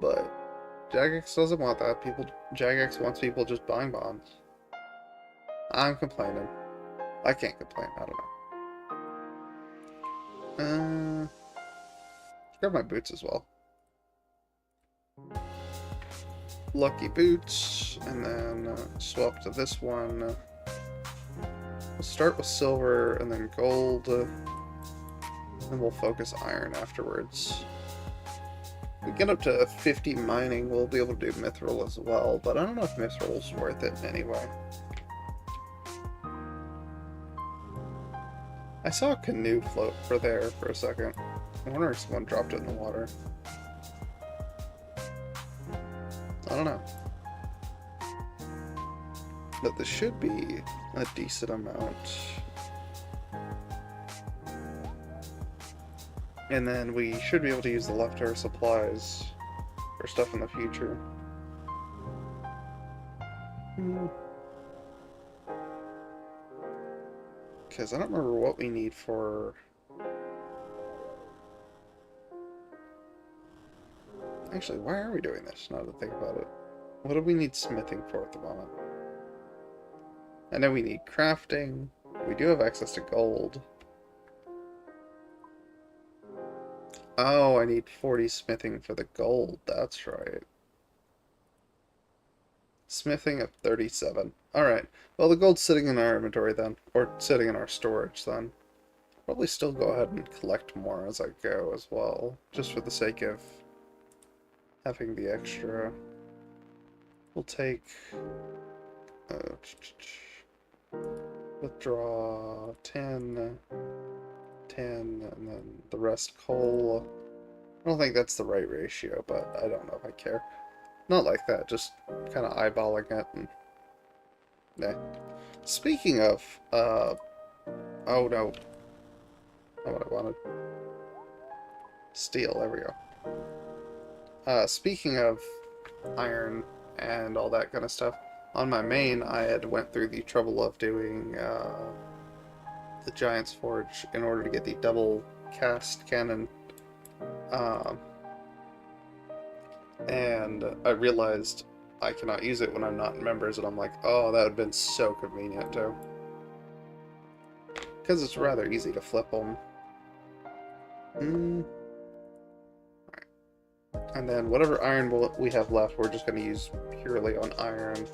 But Jagex doesn't want that. Jagex wants people just buying bonds. I'm complaining. I can't complain. I don't know. Grab my boots as well. Lucky boots, and then swap to this one. We'll start with silver, and then gold, and we'll focus iron afterwards. If we get up to 50 mining, we'll be able to do mithril as well, but I don't know if mithril's worth it anyway. I saw a canoe float there for a second. I wonder if someone dropped it in the water. I don't know. But this should be a decent amount. And then we should be able to use the leftover supplies for stuff in the future. Because I don't remember what we need for... Actually, why are we doing this, now that I think about it? What do we need smithing for at the moment? I know we need crafting. We do have access to gold. Oh, I need 40 smithing for the gold. That's right. Smithing at 37. Alright. Well, the gold's sitting in our inventory then. Or sitting in our storage then. Probably still go ahead and collect more as I go as well. Just for the sake of having the extra. We'll take... withdraw 10, 10, and then the rest coal. I don't think that's the right ratio, but I don't know if I care. Not like that, just kind of eyeballing it. And... yeah. Speaking of, oh no. Not what I wanted. Steel, there we go. Speaking of iron and all that kind of stuff, on my main, I had went through the trouble of doing the Giant's Forge in order to get the double cast cannon. And I realized I cannot use it when I'm not in members, and I'm like, oh, that would have been so convenient too. Because it's rather easy to flip them. Right. And then whatever iron we have left, we're just going to use purely on iron.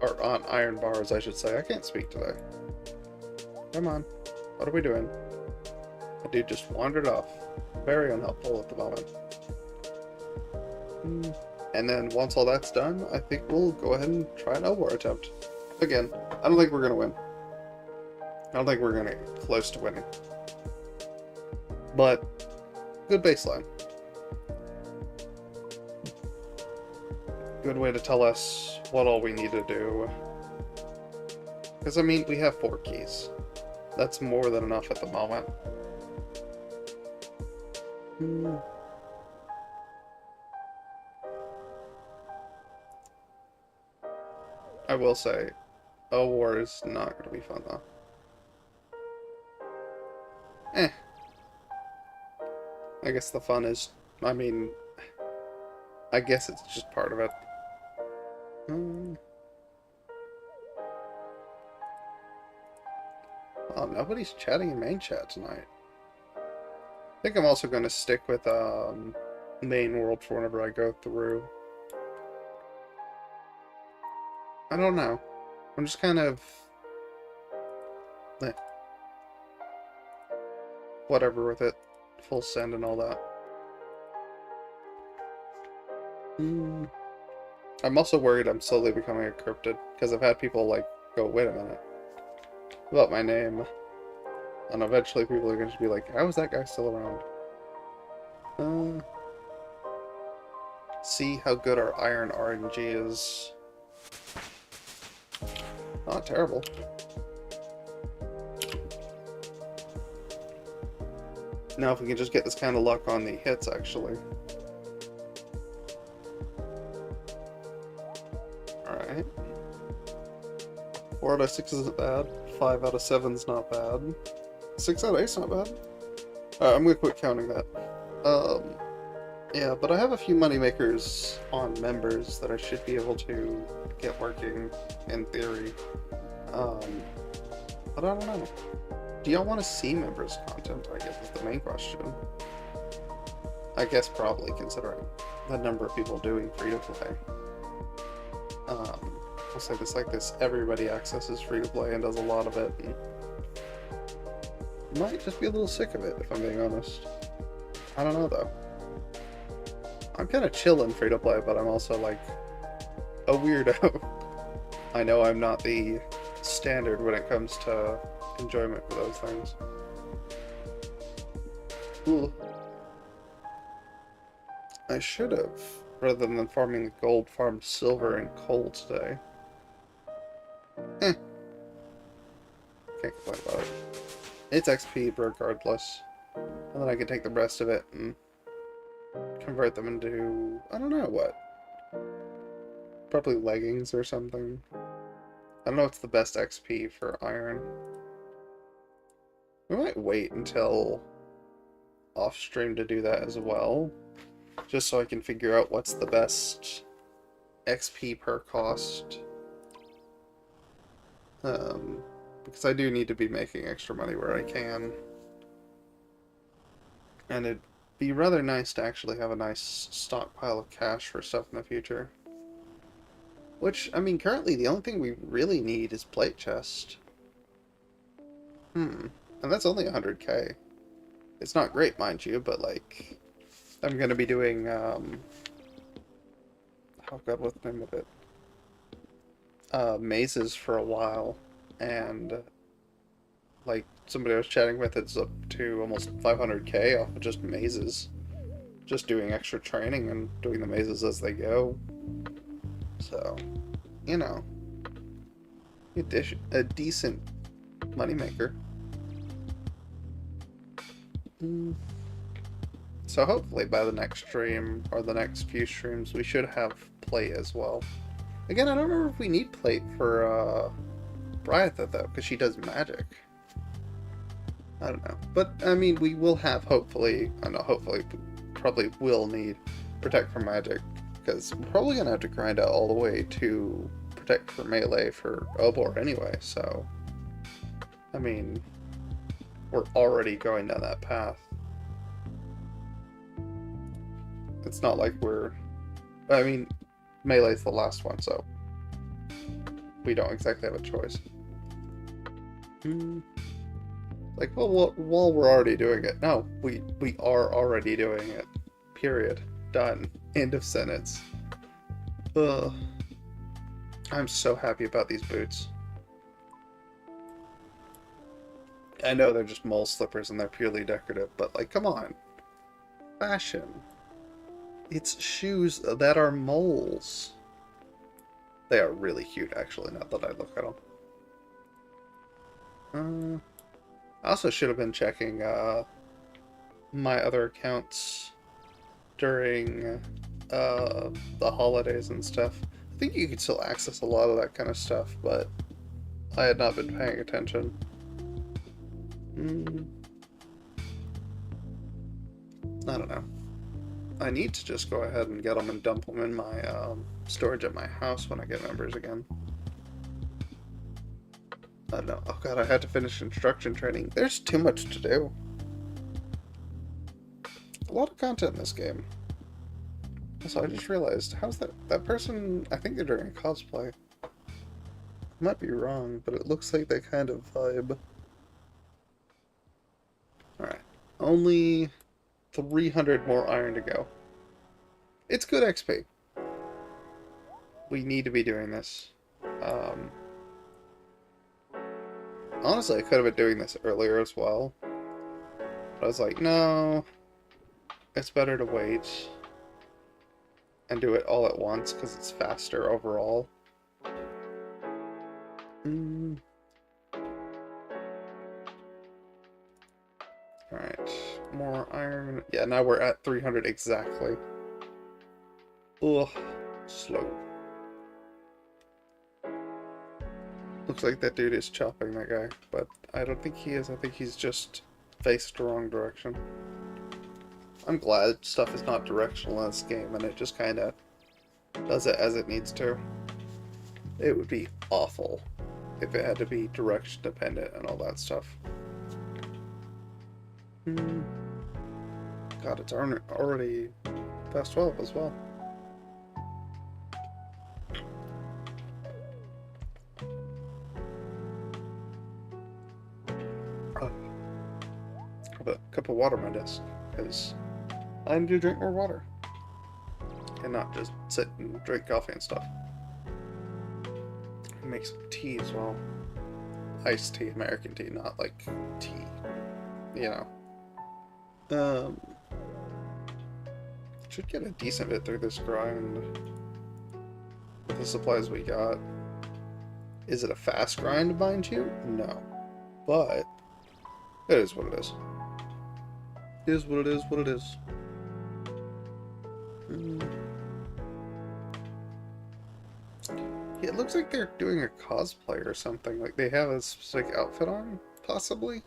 Or on iron bars, I should say. I can't speak today. Come on. What are we doing? The dude just wandered off. Very unhelpful at the moment. And then once all that's done, I think we'll go ahead and try an Obor attempt. Again, I don't think we're going to win. I don't think we're going to get close to winning. But, good baseline. Good way to tell us what all we need to do. Because, I mean, we have 4 keys. That's more than enough at the moment. I will say, Obor is not going to be fun, though. I guess the fun is, I mean, I guess it's just part of it. Oh, nobody's chatting in main chat tonight. I think I'm also going to stick with main world for whenever I go through. I don't know. I'm just kind of... whatever with it. Full send and all that. I'm also worried I'm slowly becoming a cryptid, because I've had people like, go, wait a minute, about my name. And eventually people are going to be like, how is that guy still around? See how good our iron RNG is. Not terrible. Now if we can just get this kind of luck on the hits, actually. Alright. 4 out of 6 isn't bad. 5 out of 7's not bad. 6 out of 8's not bad. Alright, I'm gonna quit counting that. Yeah, but I have a few money makers on members that I should be able to get working, in theory. But I don't know. Do y'all want to see members' content, I guess, is the main question. I guess probably, considering the number of people doing free-to-play. I'll say this like this, everybody accesses free-to-play and does a lot of it, and might just be a little sick of it, if I'm being honest. I don't know, though. I'm kind of chill in free-to-play, but I'm also, like, a weirdo. I know I'm not the standard when it comes to enjoyment for those things. Ooh. I should have, rather than farming the gold, farmed silver and coal today. Can't complain about it. It's XP regardless. And then I can take the rest of it and convert them into, I don't know what. Probably leggings or something. I don't know what's the best XP for iron. We might wait until off stream to do that as well. Just so I can figure out what's the best XP per cost. Because I do need to be making extra money where I can. And it'd be rather nice to actually have a nice stockpile of cash for stuff in the future. Which, I mean, currently the only thing we really need is plate chest. And that's only 100k. It's not great, mind you, but, like, I'm gonna be doing, oh god, what's the name of it? Mazes for a while, and, like, somebody I was chatting with, it's up to almost 500k off of just mazes. Just doing extra training and doing the mazes as they go. So, you know, a decent moneymaker. So hopefully by the next stream, or the next few streams, we should have plate as well. Again, I don't remember if we need plate for Bryatha though, because she does magic. I don't know. But, I mean, we will have, hopefully, I know, hopefully, probably will need Protect from Magic, because we're probably going to have to grind out all the way to Protect for Melee for Obor anyway, so, I mean, we're already going down that path. It's not like we're, I mean, Melee's the last one, so we don't exactly have a choice. Like, well, while we're already doing it. No, we are already doing it. Period. Done. End of sentence. Ugh. I'm so happy about these boots. I know they're just mole slippers and they're purely decorative, but, like, come on. Fashion. It's shoes that are moles. They are really cute, actually, now that I look at them. I also should have been checking my other accounts during the holidays and stuff. I think you could still access a lot of that kind of stuff, but I had not been paying attention. I don't know. I need to just go ahead and get them and dump them in my storage at my house when I get members again. I don't know. Oh god, I had to finish instruction training. There's too much to do. A lot of content in this game. So I just realized, how's that person, I think they're doing a cosplay. I might be wrong, but it looks like they kind of vibe. Alright. Only 300 more iron to go. It's good XP. We need to be doing this. Honestly, I could have been doing this earlier as well. But I was like, no. It's better to wait. And do it all at once, because it's faster overall. Alright, more iron. Yeah, now we're at 300 exactly. Ugh, slow. Looks like that dude is chopping that guy, but I don't think he is. I think he's just faced the wrong direction. I'm glad stuff is not directional in this game, and it just kind of does it as it needs to. It would be awful if it had to be direction dependent and all that stuff. God, it's already past 12 as well. Have a cup of water on my desk, because I need to drink more water. And not just sit and drink coffee and stuff. Make some tea as well. Iced tea, American tea, not like tea. You know. Should get a decent bit through this grind with the supplies we got. Is it a fast grind, mind you? No. But it is what it is. It is what it is, what it is. Yeah, it looks like they're doing a cosplay or something. Like they have a specific outfit on, possibly?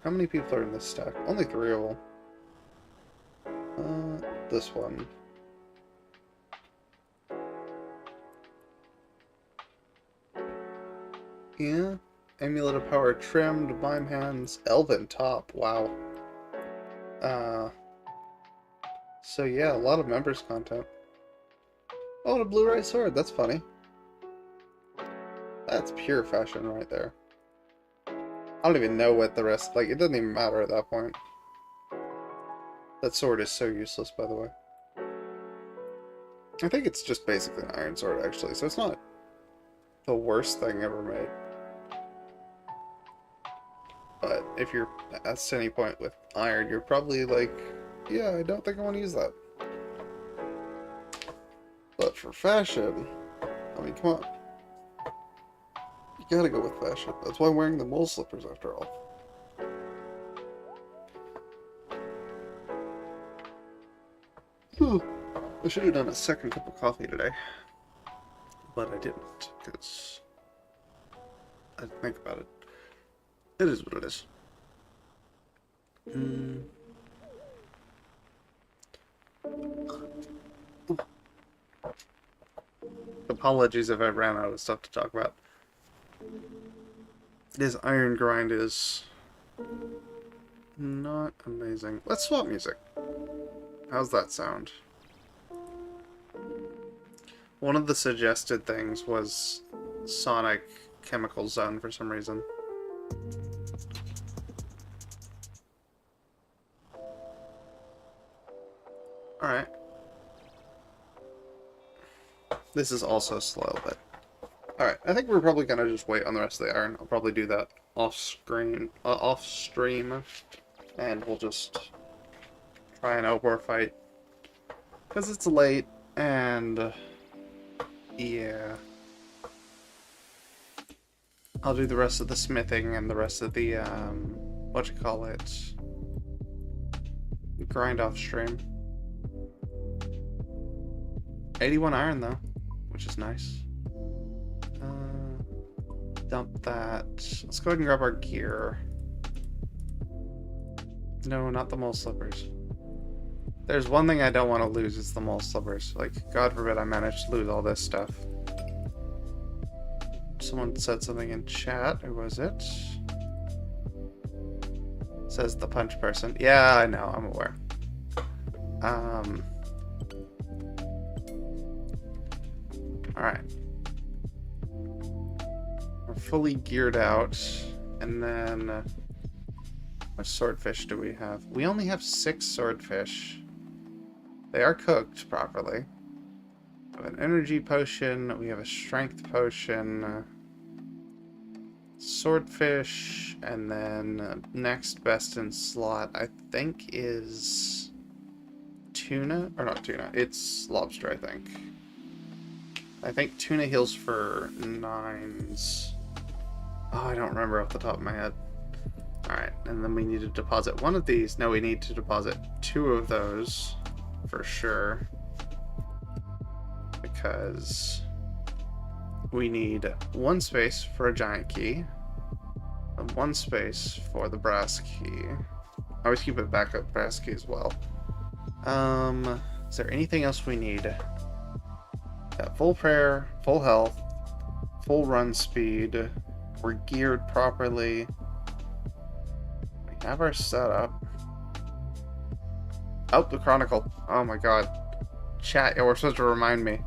How many people are in this stack? Only 3 of them. This one. Yeah. Amulet of Power trimmed, mime hands, elven top. Wow. So yeah, a lot of members content. Oh, and a blue right sword. That's funny. That's pure fashion right there. I don't even know what the rest... Like, it doesn't even matter at that point. That sword is so useless, by the way. I think it's just basically an iron sword, actually, so it's not the worst thing ever made. But if you're at any point with iron, you're probably like, yeah, I don't think I want to use that. But for fashion, I mean, come on. You gotta go with fashion. That's why I'm wearing the mole slippers, after all. I should have done a second cup of coffee today. But I didn't, because I didn't think about it. It is what it is. Apologies if I ran out of stuff to talk about. This iron grind is not amazing. Let's swap music. How's that sound? One of the suggested things was Sonic Chemical Zone for some reason. Alright. This is also slow, but... Alright, I think we're probably gonna just wait on the rest of the iron. I'll probably do that off-stream, and we'll just try an Obor fight. Because it's late, and... yeah. I'll do the rest of the smithing and the rest of the, grind off stream. 81 iron, though, which is nice. Dump that. Let's go ahead and grab our gear. No, not the mole slippers. There's one thing I don't want to lose, it's the mole slippers. Like, God forbid I manage to lose all this stuff. Someone said something in chat. Who was it? Says the punch person. Yeah, I know, I'm aware. Alright. We're fully geared out. And then... how much swordfish do we have? We only have 6 swordfish. They are cooked properly. We have an energy potion. We have a strength potion. Swordfish. And then next best in slot, I think, is tuna. Or not tuna. It's lobster, I think. I think tuna heals for 9s. Oh, I don't remember off the top of my head. Alright, and then we need to deposit one of these. No, we need to deposit 2 of those for sure. Because we need 1 space for a giant key and 1 space for the brass key. I always keep it backup brass key as well. Is there anything else we need? Got full prayer, full health, full run speed. We're geared properly. We have our setup. Oh, the Chronicle. Oh my god. Chat, yeah, we're supposed to remind me.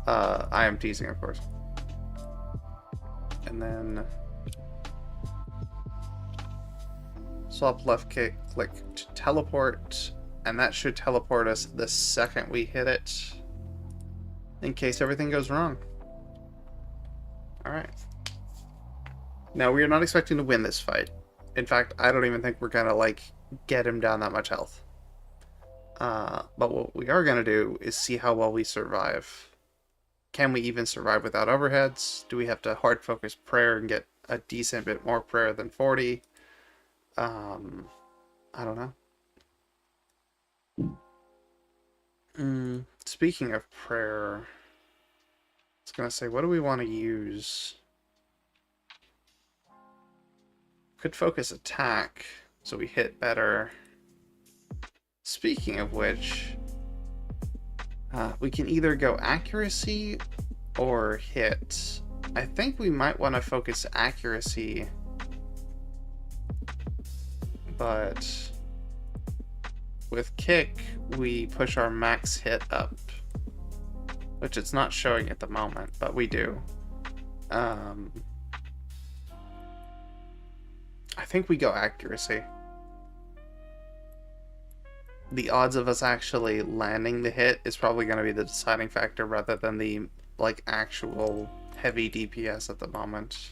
I am teasing, of course. And then swap left click to teleport, and that should teleport us the second we hit it, in case everything goes wrong. Alright. Now, we are not expecting to win this fight. In fact, I don't even think we're gonna, like, get him down that much health. But what we are gonna do is see how well we survive. Can we even survive without overheads? Do we have to hard focus prayer and get a decent bit more prayer than 40? I don't know. Speaking of prayer, I was gonna say, what do we want to use? Could focus attack, so we hit better. Speaking of which, we can either go accuracy or hit. I think we might want to focus accuracy, but with kick, we push our max hit up, which it's not showing at the moment, but we do. I think we go accuracy. The odds of us actually landing the hit is probably going to be the deciding factor rather than the, like, actual heavy DPS at the moment.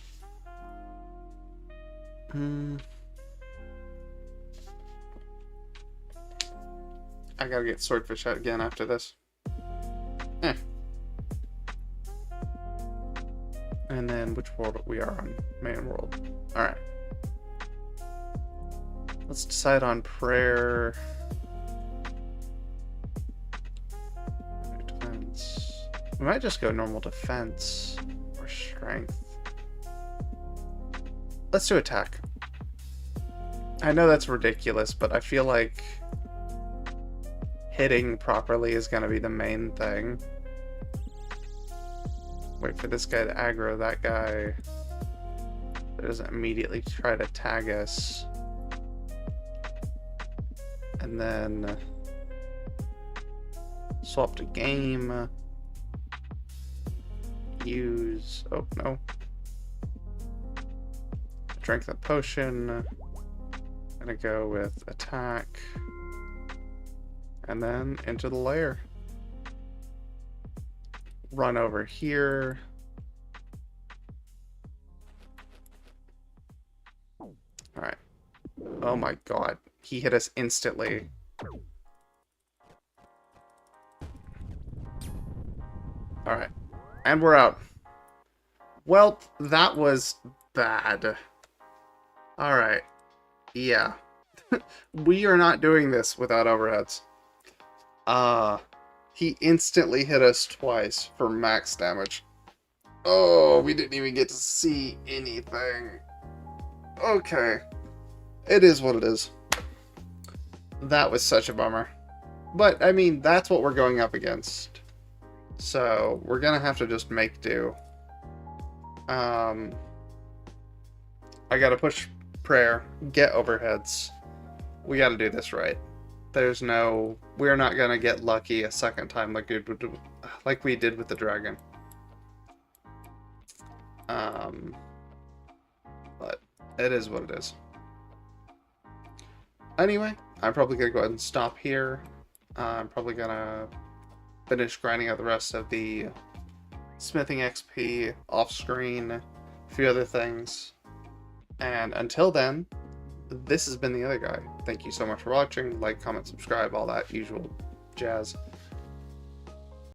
I gotta get Swordfish out again after this. And then which world we are on? Main world. Alright. Let's decide on prayer. Defense. We might just go normal defense or strength. Let's do attack. I know that's ridiculous, but I feel like hitting properly is going to be the main thing. Wait for this guy to aggro that guy. That doesn't immediately try to tag us. And then swap to game. Use, oh no. Drink the potion. Gonna go with attack. And then into the lair. Run over here. Alright. Oh my god. He hit us instantly. Alright. And we're out. Well, that was bad. Alright. Yeah. We are not doing this without overheads. He instantly hit us twice for max damage. Oh, we didn't even get to see anything. Okay. It is what it is. That was such a bummer. But, I mean, that's what we're going up against. So, we're gonna have to just make do. I gotta push prayer, get overheads. We gotta do this right. There's no... We're not gonna get lucky a second time like we did with the dragon. But it is what it is. Anyway, I'm probably gonna go ahead and stop here. I'm probably gonna finish grinding out the rest of the smithing XP off screen, a few other things. And until then, this has been the other guy. Thank you so much for watching. Like, comment, subscribe, all that usual jazz.